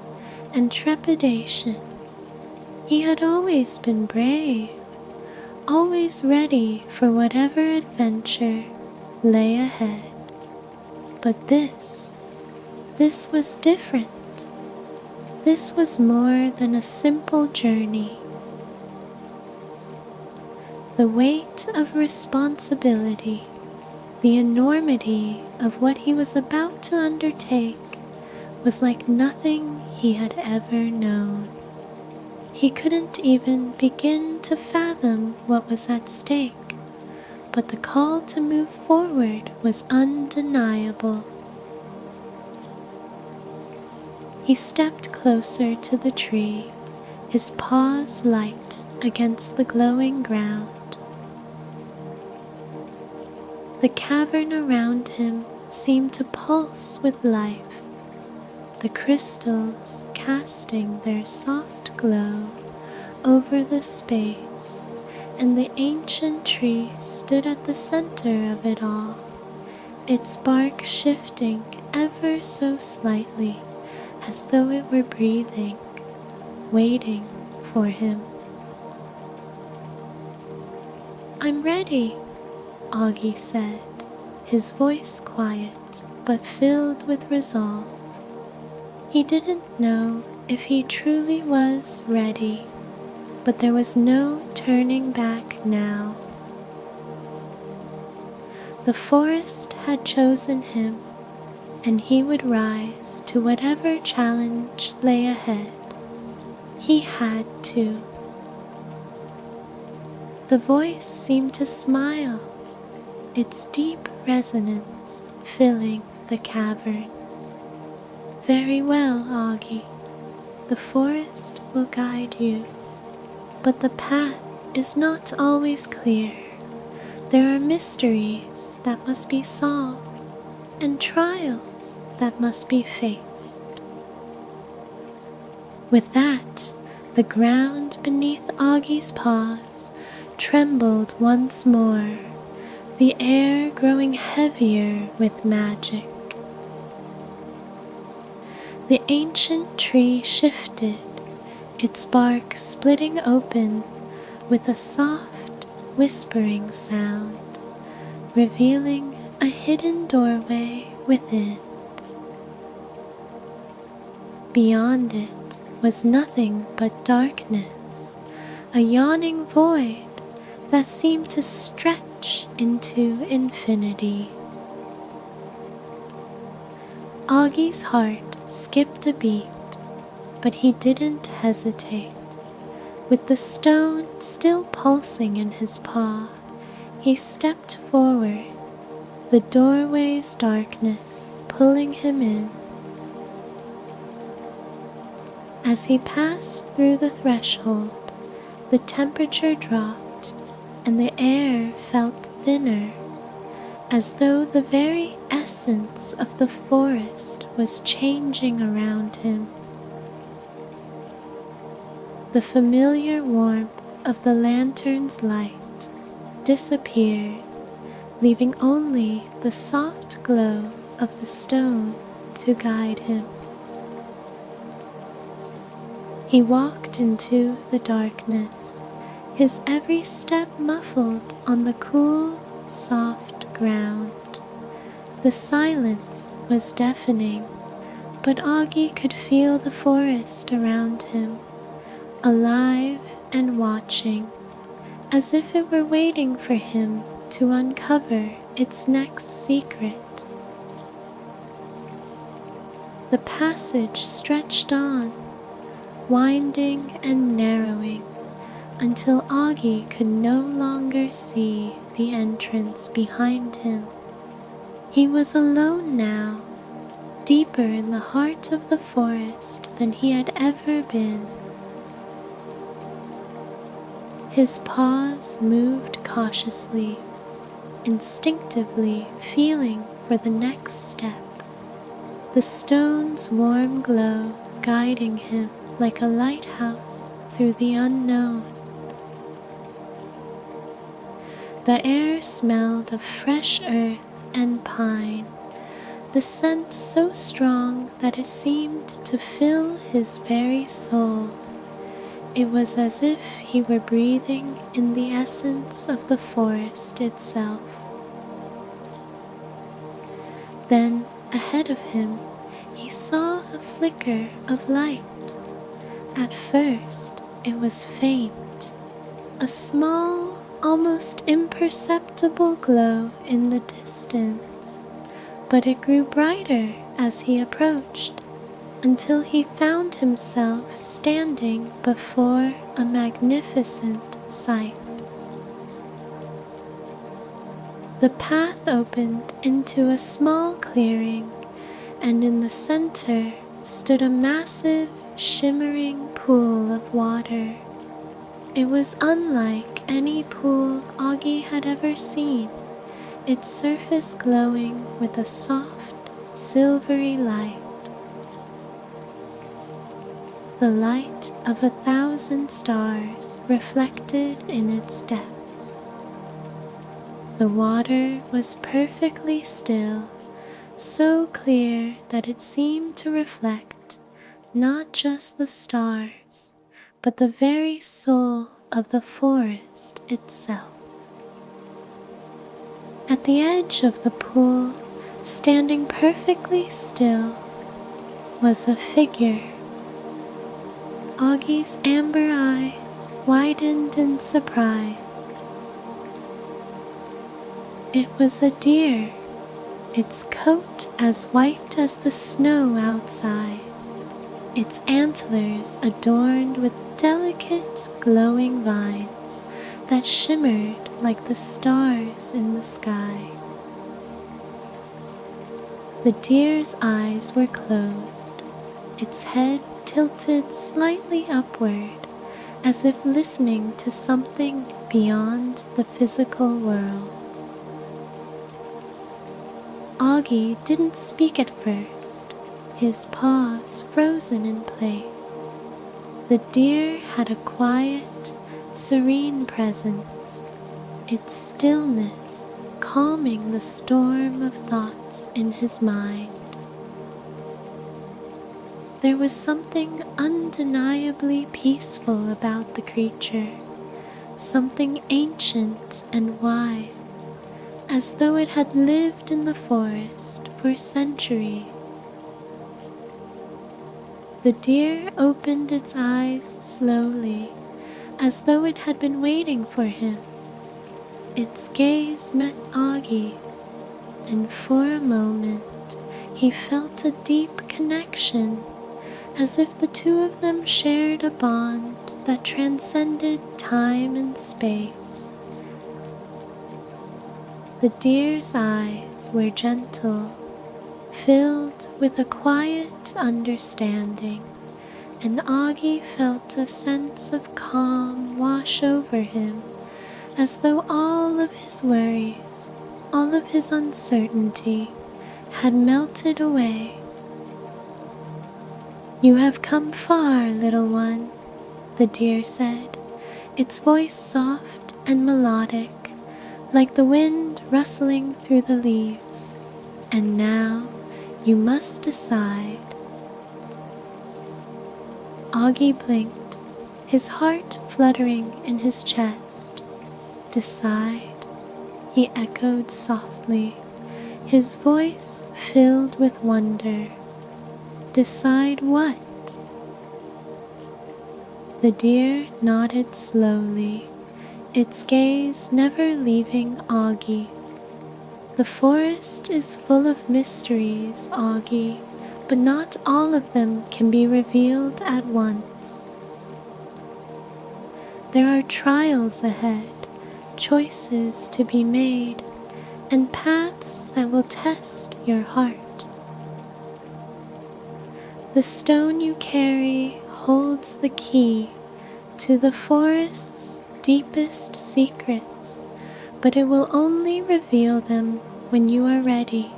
and trepidation. He had always been brave, always ready for whatever adventure lay ahead. But this was different. This was more than a simple journey. The weight of responsibility, the enormity of what he was about to undertake, was like nothing he had ever known. He couldn't even begin to fathom what was at stake, but the call to move forward was undeniable. He stepped closer to the tree, his paws light against the glowing ground. The cavern around him seemed to pulse with life, the crystals casting their soft glow over the space, and the ancient tree stood at the center of it all, its bark shifting ever so slightly as though it were breathing, waiting for him. "I'm ready," Auggie said, his voice quiet but filled with resolve. He didn't know if he truly was ready, but there was no turning back now. The forest had chosen him, and he would rise to whatever challenge lay ahead. He had to. The voice seemed to smile, its deep resonance filling the cavern. "Very well, Auggie. The forest will guide you, but the path is not always clear. There are mysteries that must be solved, and trials that must be faced." With that, the ground beneath Augie's paws trembled once more, the air growing heavier with magic. The ancient tree shifted, its bark splitting open with a soft, whispering sound, revealing a hidden doorway within. Beyond it was nothing but darkness, a yawning void that seemed to stretch into infinity. Augie's heart skipped a beat, but he didn't hesitate. With the stone still pulsing in his paw, he stepped forward, the doorway's darkness pulling him in. As he passed through the threshold, the temperature dropped and the air felt thinner, as though the very essence of the forest was changing around him. The familiar warmth of the lantern's light disappeared, leaving only the soft glow of the stone to guide him. He walked into the darkness, his every step muffled on the cool, soft ground. The silence was deafening, but Auggie could feel the forest around him, alive and watching, as if it were waiting for him to uncover its next secret. The passage stretched on, winding and narrowing, until Auggie could no longer see the entrance behind him. He was alone now, deeper in the heart of the forest than he had ever been. His paws moved cautiously, instinctively feeling for the next step, the stone's warm glow guiding him like a lighthouse through the unknown. The air smelled of fresh earth and pine, the scent so strong that it seemed to fill his very soul. It was as if he were breathing in the essence of the forest itself. Then, ahead of him, he saw a flicker of light. At first, it was faint, a small, almost imperceptible glow in the distance, but it grew brighter as he approached, until he found himself standing before a magnificent sight. The path opened into a small clearing, and in the center stood a massive, shimmering pool of water. It was unlike any pool Auggie had ever seen, its surface glowing with a soft, silvery light. The light of 1,000 stars reflected in its depths. The water was perfectly still, so clear that it seemed to reflect not just the stars, but the very soul of the forest itself. At the edge of the pool, standing perfectly still, was a figure. Auggie's amber eyes widened in surprise. It was a deer, its coat as white as the snow outside, its antlers adorned with delicate, glowing vines that shimmered like the stars in the sky. The deer's eyes were closed, its head tilted slightly upward, as if listening to something beyond the physical world. Auggie didn't speak at first, his paws frozen in place. The deer had a quiet, serene presence, its stillness calming the storm of thoughts in his mind. There was something undeniably peaceful about the creature, something ancient and wise, as though it had lived in the forest for centuries. The deer opened its eyes slowly, as though it had been waiting for him. Its gaze met Auggie's, and for a moment he felt a deep connection, as if the two of them shared a bond that transcended time and space. The deer's eyes were gentle, filled with a quiet understanding, and Auggie felt a sense of calm wash over him, as though all of his worries, all of his uncertainty, had melted away. "You have come far, little one," the deer said, its voice soft and melodic, like the wind rustling through the leaves. And now you must decide. Auggie blinked, his heart fluttering in his chest. Decide, he echoed softly, his voice filled with wonder. Decide what? The deer nodded slowly, its gaze never leaving Auggie. The forest is full of mysteries, Auggie, but not all of them can be revealed at once. There are trials ahead, choices to be made, and paths that will test your heart. The stone you carry holds the key to the forest's deepest secrets, but it will only reveal them when you are ready.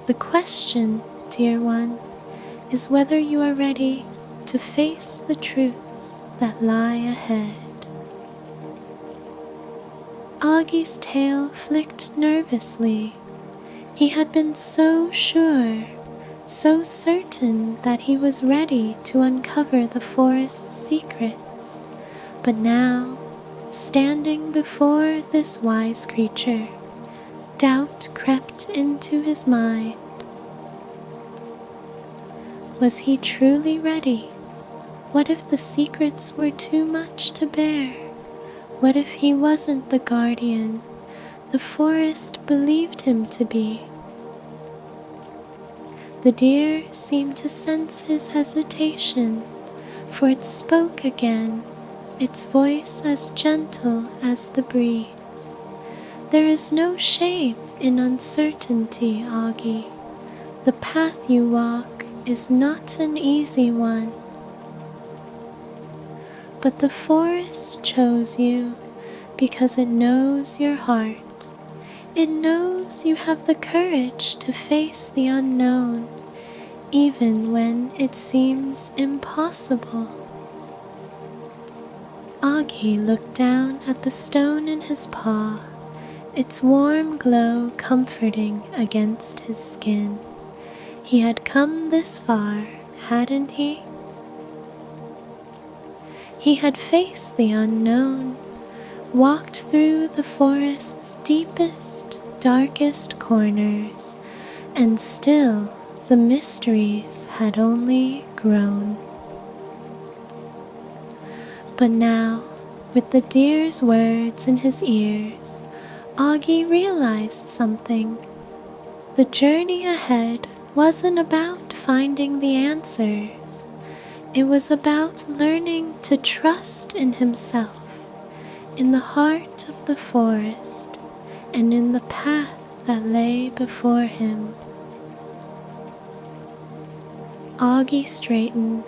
The question, dear one, is whether you are ready to face the truths that lie ahead. Auggie's tail flicked nervously. He had been so sure, so certain that he was ready to uncover the forest's secrets, but now, standing before this wise creature, doubt crept into his mind. Was he truly ready? What if the secrets were too much to bear? What if he wasn't the guardian the forest believed him to be? The deer seemed to sense his hesitation, for it spoke again, its voice as gentle as the breeze. There is no shame in uncertainty, Auggie. The path you walk is not an easy one. But the forest chose you because it knows your heart. It knows you have the courage to face the unknown, even when it seems impossible. Auggie looked down at the stone in his paw, its warm glow comforting against his skin. He had come this far, hadn't he? He had faced the unknown, walked through the forest's deepest, darkest corners, and still the mysteries had only grown. But now, with the deer's words in his ears, Auggie realized something. The journey ahead wasn't about finding the answers. It was about learning to trust in himself, in the heart of the forest, and in the path that lay before him. Auggie straightened,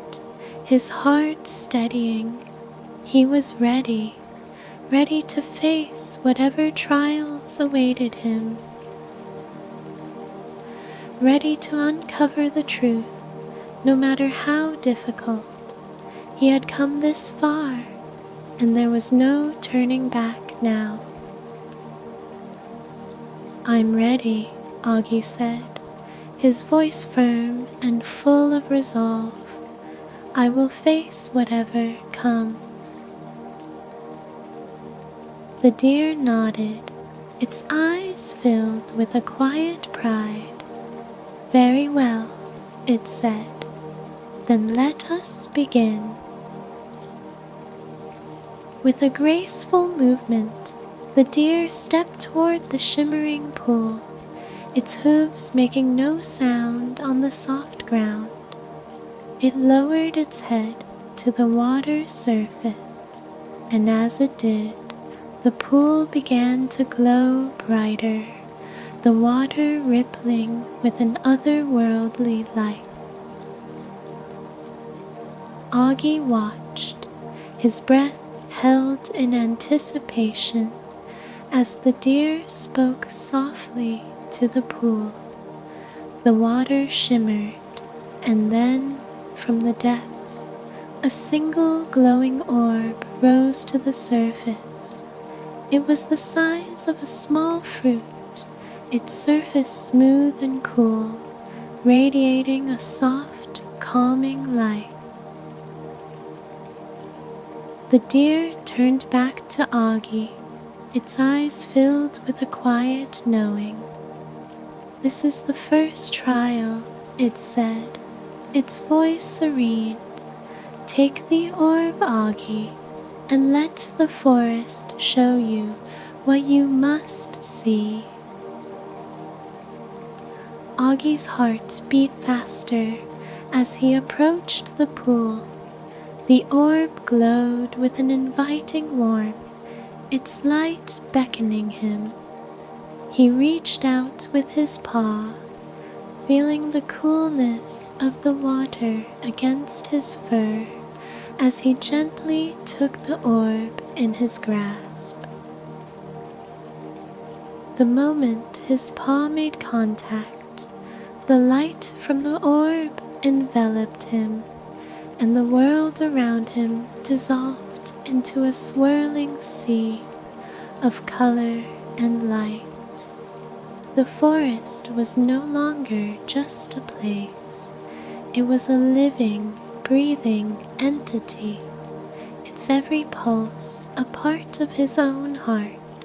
his heart steadying. He was ready, ready to face whatever trials awaited him, ready to uncover the truth, no matter how difficult. He had come this far, and there was no turning back now. "I'm ready," Auggie said, his voice firm and full of resolve. "I will face whatever comes." The deer nodded, its eyes filled with a quiet pride. "Very well," it said. "Then let us begin." With a graceful movement, the deer stepped toward the shimmering pool, its hooves making no sound on the soft ground. It lowered its head to the water's surface, and as it did, the pool began to glow brighter, the water rippling with an otherworldly light. Auggie watched, his breath held in anticipation as the deer spoke softly to the pool. The water shimmered, and then, from the depths, A single glowing orb rose to the surface. It was the size of a small fruit, its surface smooth and cool, radiating a soft, calming light. The deer turned back to Auggie, its eyes filled with a quiet knowing. "This is the first trial," it said, its voice serene. "Take the orb, Auggie, and let the forest show you what you must see." Auggie's heart beat faster as he approached the pool. The orb glowed with an inviting warmth, its light beckoning him. He reached out with his paw, feeling the coolness of the water against his fur as he gently took the orb in his grasp. The moment his paw made contact, the light from the orb enveloped him, and the world around him dissolved into a swirling sea of color and light. The forest was no longer just a place. It was a living, breathing entity, its every pulse a part of his own heart.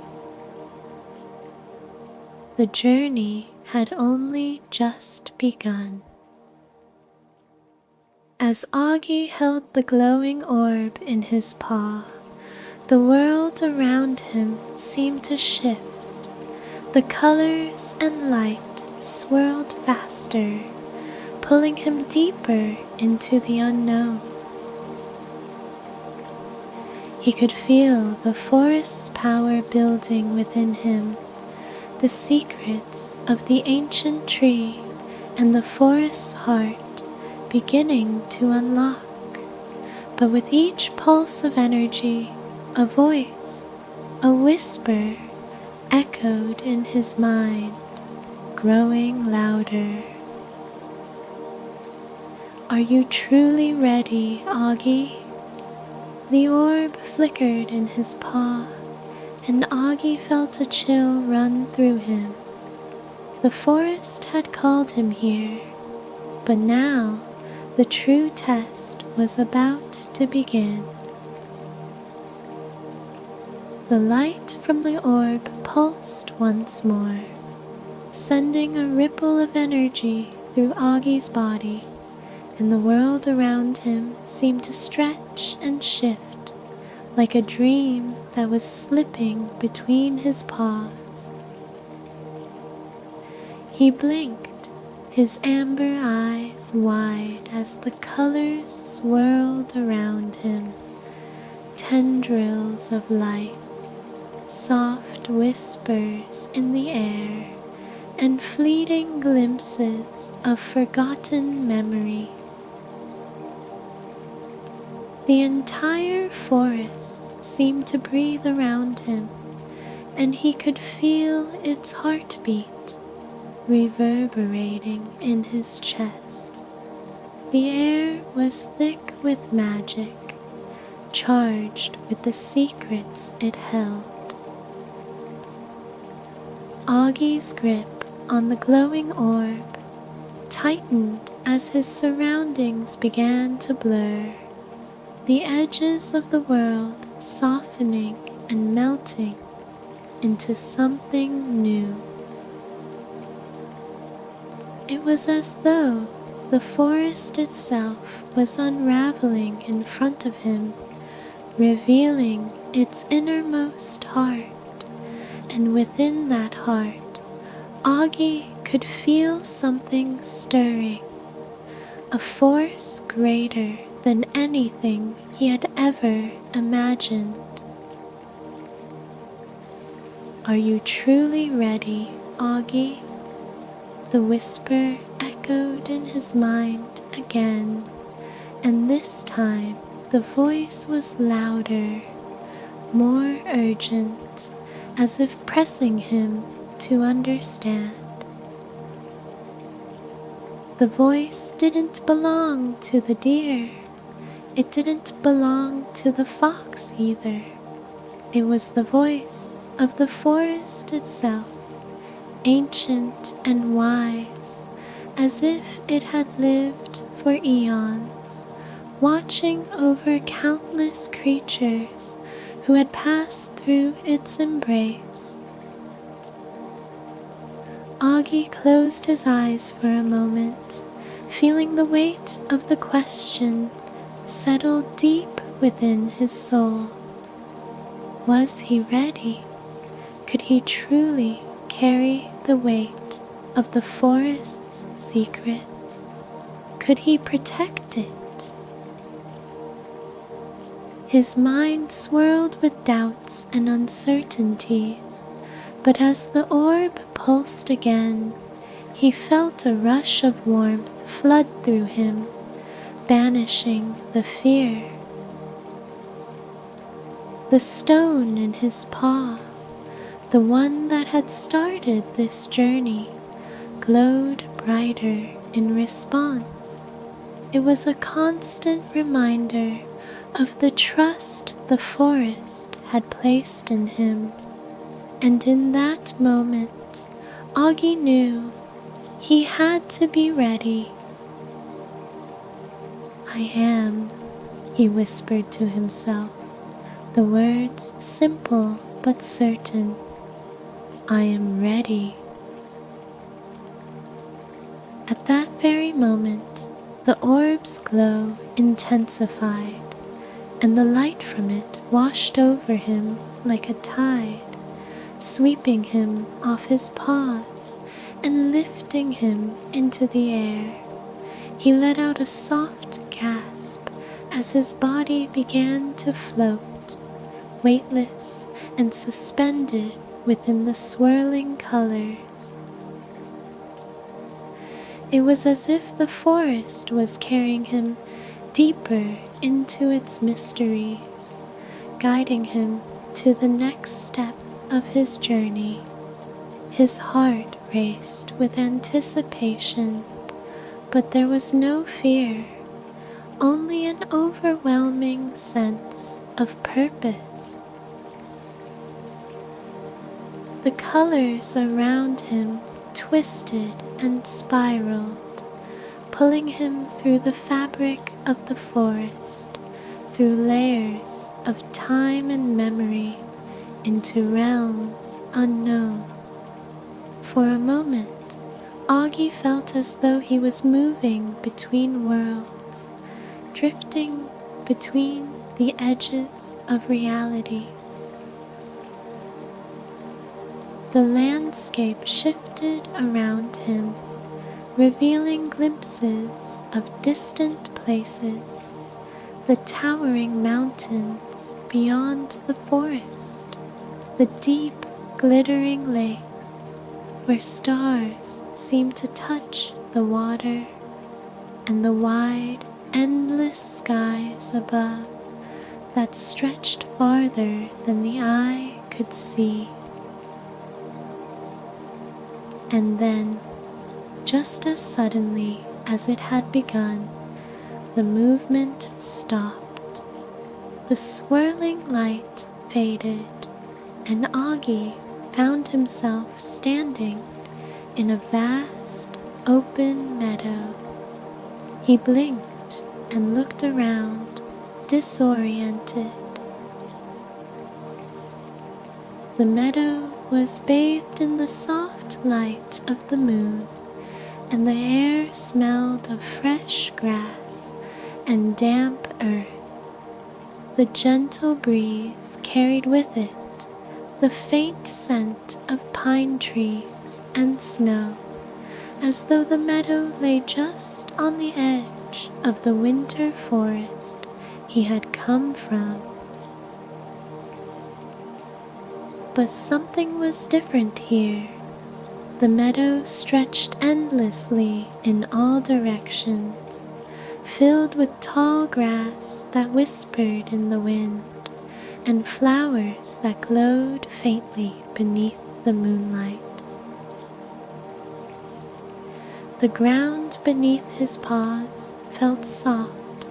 The journey had only just begun. As Auggie held the glowing orb in his paw, the world around him seemed to shift. The colors and light swirled faster, pulling him deeper into the unknown. He could feel the forest's power building within him, the secrets of the ancient tree and the forest's heart beginning to unlock. But with each pulse of energy, a voice, a whisper, echoed in his mind, growing louder. "Are you truly ready, Auggie?" The orb flickered in his paw, and Auggie felt a chill run through him. The forest had called him here, but now the true test was about to begin. The light from the orb pulsed once more, sending a ripple of energy through Auggie's body, and the world around him seemed to stretch and shift like a dream that was slipping between his paws. He blinked, his amber eyes wide as the colors swirled around him, tendrils of light, soft whispers in the air, and fleeting glimpses of forgotten memories. The entire forest seemed to breathe around him, and he could feel its heartbeat reverberating in his chest. The air was thick with magic, charged with the secrets it held. Auggie's grip on the glowing orb tightened as his surroundings began to blur, the edges of the world softening and melting into something new. It was as though the forest itself was unraveling in front of him, revealing its innermost heart, and within that heart, Auggie could feel something stirring, a force greater than anything he had ever imagined. "Are you truly ready, Auggie?" The whisper echoed in his mind again, and this time the voice was louder, more urgent, as if pressing him to understand. The voice didn't belong to the deer. It didn't belong to the fox either. It was the voice of the forest itself, ancient and wise, as if it had lived for eons, watching over countless creatures who had passed through its embrace. Auggie closed his eyes for a moment, feeling the weight of the question settle deep within his soul. Was he ready? Could he truly carry the weight of the forest's secrets? Could he protect it? His mind swirled with doubts and uncertainties, but as the orb pulsed again, he felt a rush of warmth flood through him, banishing the fear. The stone in his paw, the one that had started this journey, glowed brighter in response. It was a constant reminder of the trust the forest had placed in him, and in that moment, Auggie knew he had to be ready. "I am," he whispered to himself, the words simple but certain. "I am ready." At that very moment, the orb's glow intensified, and the light from it washed over him like a tide, sweeping him off his paws and lifting him into the air. He let out a soft gasp as his body began to float, weightless and suspended within the swirling colors. It was as if the forest was carrying him deeper into its mysteries, guiding him to the next step of his journey. His heart raced with anticipation, but there was no fear, only an overwhelming sense of purpose. The colors around him twisted and spiraled, pulling him through the fabric of the forest, through layers of time and memory, into realms unknown. For a moment, Auggie felt as though he was moving between worlds, drifting between the edges of reality. The landscape shifted around him, revealing glimpses of distant places, the towering mountains beyond the forest, the deep, glittering lakes where stars seemed to touch the water, and the wide, endless skies above that stretched farther than the eye could see. And then, just as suddenly as it had begun, the movement stopped. The swirling light faded, and Auggie found himself standing in a vast, open meadow. He blinked and looked around, disoriented. The meadow was bathed in the soft light of the moon, and the air smelled of fresh grass and damp earth. The gentle breeze carried with it the faint scent of pine trees and snow, as though the meadow lay just on the edge of the winter forest he had come from. But something was different here. The meadow stretched endlessly in all directions, filled with tall grass that whispered in the wind, and flowers that glowed faintly beneath the moonlight. The ground beneath his paws felt soft,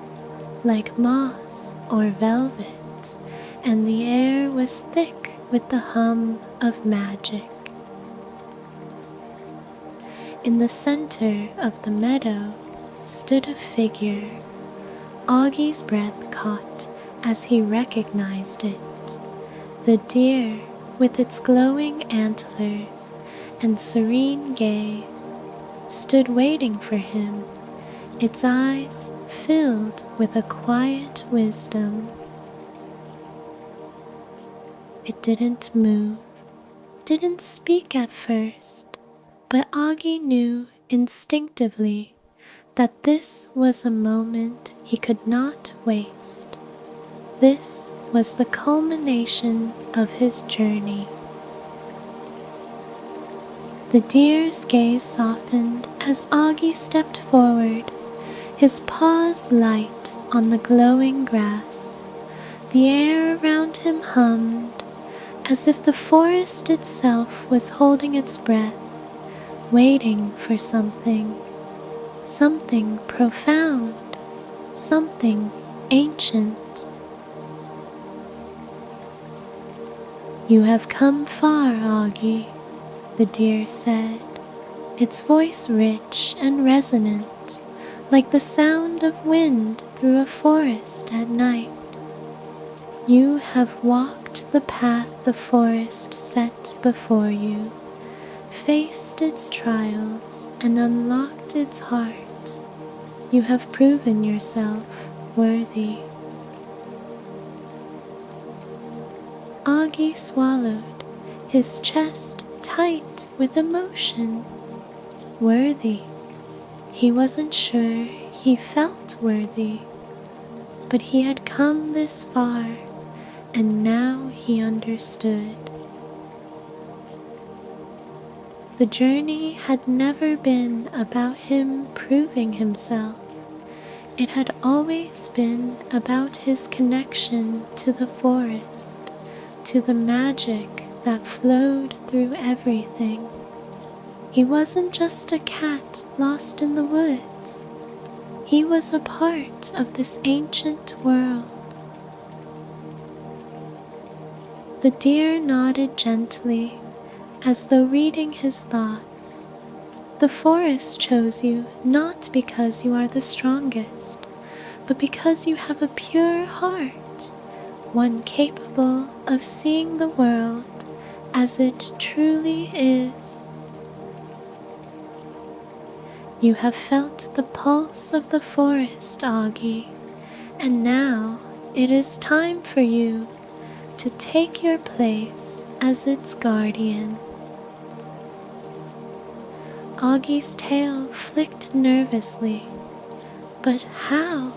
like moss or velvet, and the air was thick with the hum of magic. In the center of the meadow stood a figure. Augie's breath caught as he recognized it. The deer, with its glowing antlers and serene gaze, stood waiting for him, its eyes filled with a quiet wisdom. It didn't move, didn't speak at first, but Auggie knew instinctively that this was a moment he could not waste. This was the culmination of his journey. The deer's gaze softened as Auggie stepped forward, his paws light on the glowing grass. The air around him hummed, as if the forest itself was holding its breath, waiting for something profound, something ancient. "You have come far, Auggie," the deer said, its voice rich and resonant, like the sound of wind through a forest at night. "You have walked the path the forest set before you, faced its trials and unlocked its heart. You have proven yourself worthy." Auggie swallowed, his chest tight with emotion. Worthy. He wasn't sure he felt worthy, but he had come this far, and now he understood. The journey had never been about him proving himself. It had always been about his connection to the forest, to the magic that flowed through everything. He wasn't just a cat lost in the woods. He was a part of this ancient world. The deer nodded gently, as though reading his thoughts. "The forest chose you not because you are the strongest, but because you have a pure heart, one capable of seeing the world as it truly is. You have felt the pulse of the forest, Auggie, and now it is time for you to take your place as its guardian." Augie's tail flicked nervously. But how?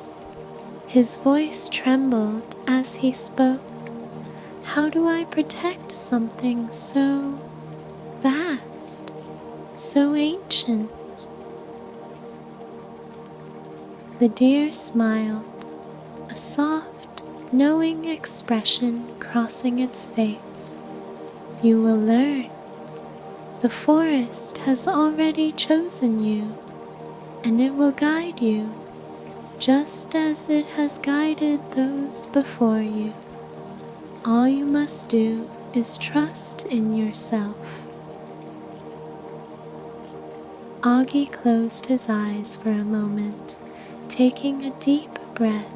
His voice trembled as he spoke. "How do I protect something so vast, so ancient?" The deer smiled, a soft, knowing expression crossing its face. "You will learn. The forest has already chosen you, and it will guide you, just as it has guided those before you. All you must do is trust in yourself." Auggie closed his eyes for a moment, taking a deep breath,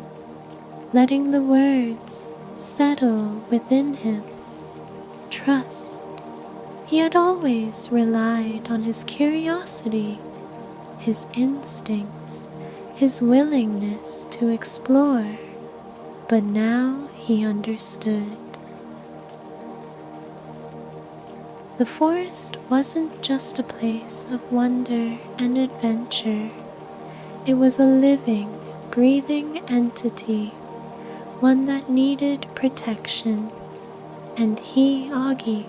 letting the words settle within him. Trust. He had always relied on his curiosity, his instincts, his willingness to explore, but now he understood. The forest wasn't just a place of wonder and adventure. It was a living, breathing entity, one that needed protection, and he, Auggie,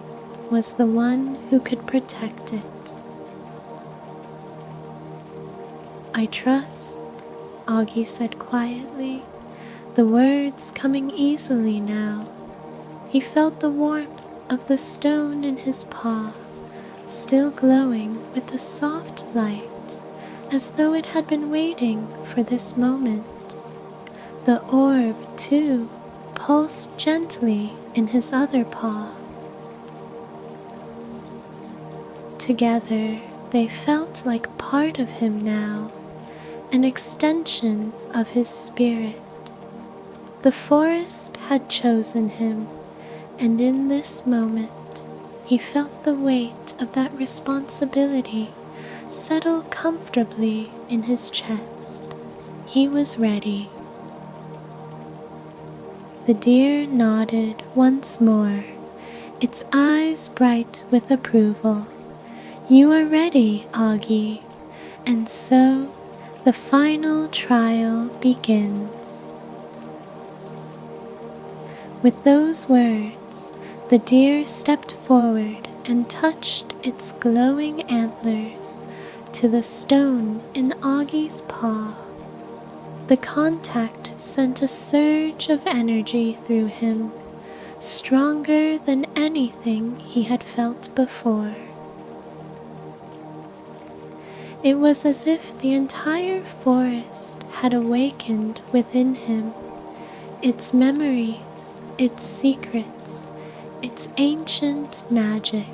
was the one who could protect it. "I trust," Auggie said quietly, the words coming easily now. He felt the warmth of the stone in his paw, still glowing with a soft light, as though it had been waiting for this moment. The orb, too, pulsed gently in his other paw. Together, they felt like part of him now, an extension of his spirit. The forest had chosen him, and in this moment, he felt the weight of that responsibility settle comfortably in his chest. He was ready. The deer nodded once more, its eyes bright with approval. You are ready, Auggie, and so the final trial begins. With those words, the deer stepped forward and touched its glowing antlers to the stone in Auggie's paw. The contact sent a surge of energy through him, stronger than anything he had felt before. It was as if the entire forest had awakened within him, its memories, its secrets, its ancient magic.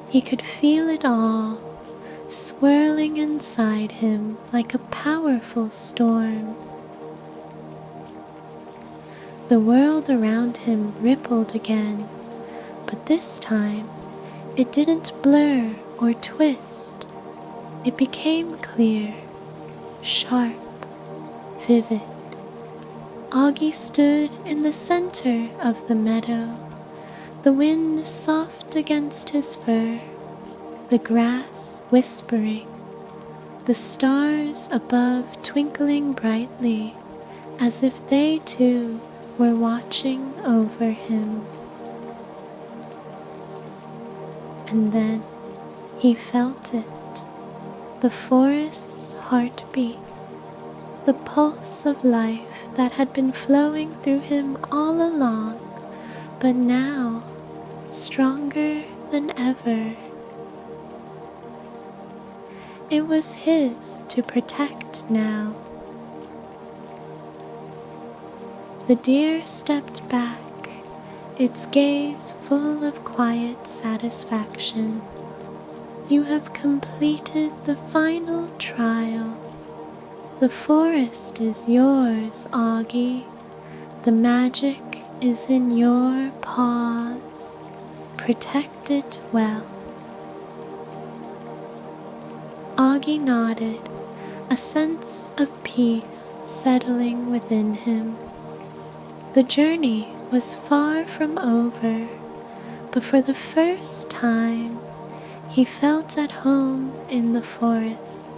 He could feel it all, swirling inside him like a powerful storm. The world around him rippled again, but this time it didn't blur or twist. It became clear, sharp, vivid. Auggie stood in the center of the meadow, the wind soft against his fur, the grass whispering, the stars above twinkling brightly, as if they too were watching over him. And then he felt it, the forest's heartbeat, the pulse of life that had been flowing through him all along, but now stronger than ever. It was his to protect now. The deer stepped back, its gaze full of quiet satisfaction. You have completed the final trial. The forest is yours, Auggie. The magic is in your paws. Protect it well. Auggie nodded, a sense of peace settling within him. The journey was far from over, but for the first time, he felt at home in the forest.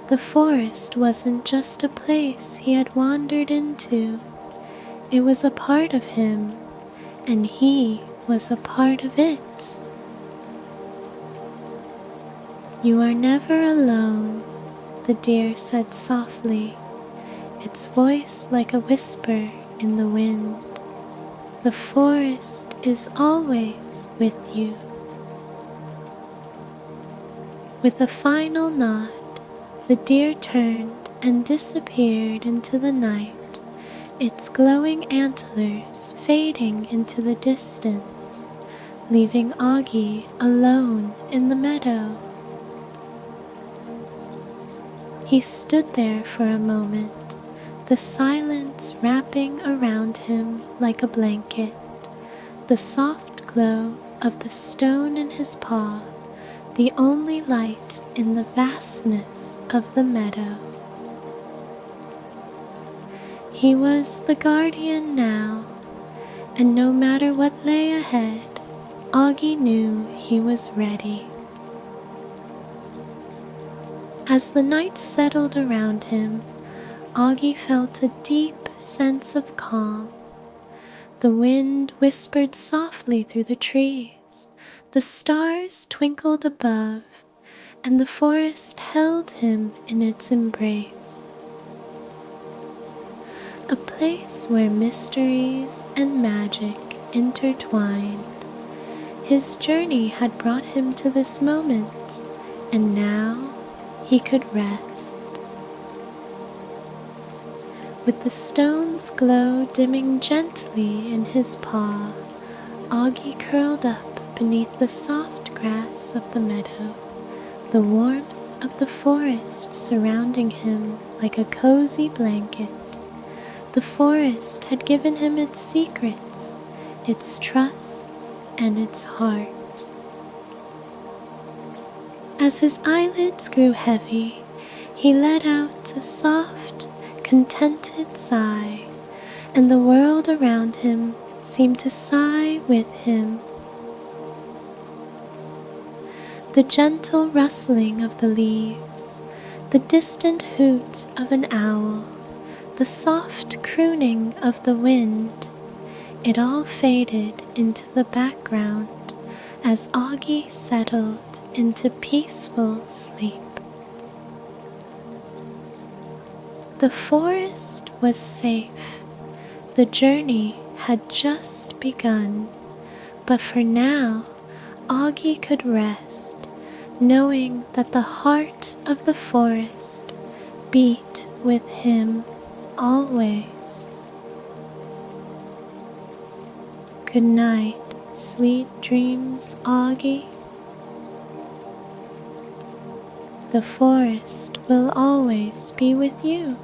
The forest wasn't just a place he had wandered into. It was a part of him, and he was a part of it. You are never alone, the deer said softly, its voice like a whisper in the wind. The forest is always with you. With a final nod, the deer turned and disappeared into the night, its glowing antlers fading into the distance, leaving Auggie alone in the meadow. He stood there for a moment, the silence wrapping around him like a blanket, the soft glow of the stone in his paw, the only light in the vastness of the meadow. He was the guardian now, and no matter what lay ahead, Auggie knew he was ready. As the night settled around him, Auggie felt a deep sense of calm. The wind whispered softly through the trees, the stars twinkled above, and the forest held him in its embrace. A place where mysteries and magic intertwined. His journey had brought him to this moment, and now he could rest. With the stone's glow dimming gently in his paw, Auggie curled up beneath the soft grass of the meadow, the warmth of the forest surrounding him like a cozy blanket. The forest had given him its secrets, its trust, and its heart. As his eyelids grew heavy, he let out a soft, contented sigh, and the world around him seemed to sigh with him. The gentle rustling of the leaves, the distant hoot of an owl, the soft crooning of the wind, it all faded into the background as Auggie settled into peaceful sleep. The forest was safe. The journey had just begun, but for now, Auggie could rest, knowing that the heart of the forest beat with him always. Good night, sweet dreams, Auggie. The forest will always be with you.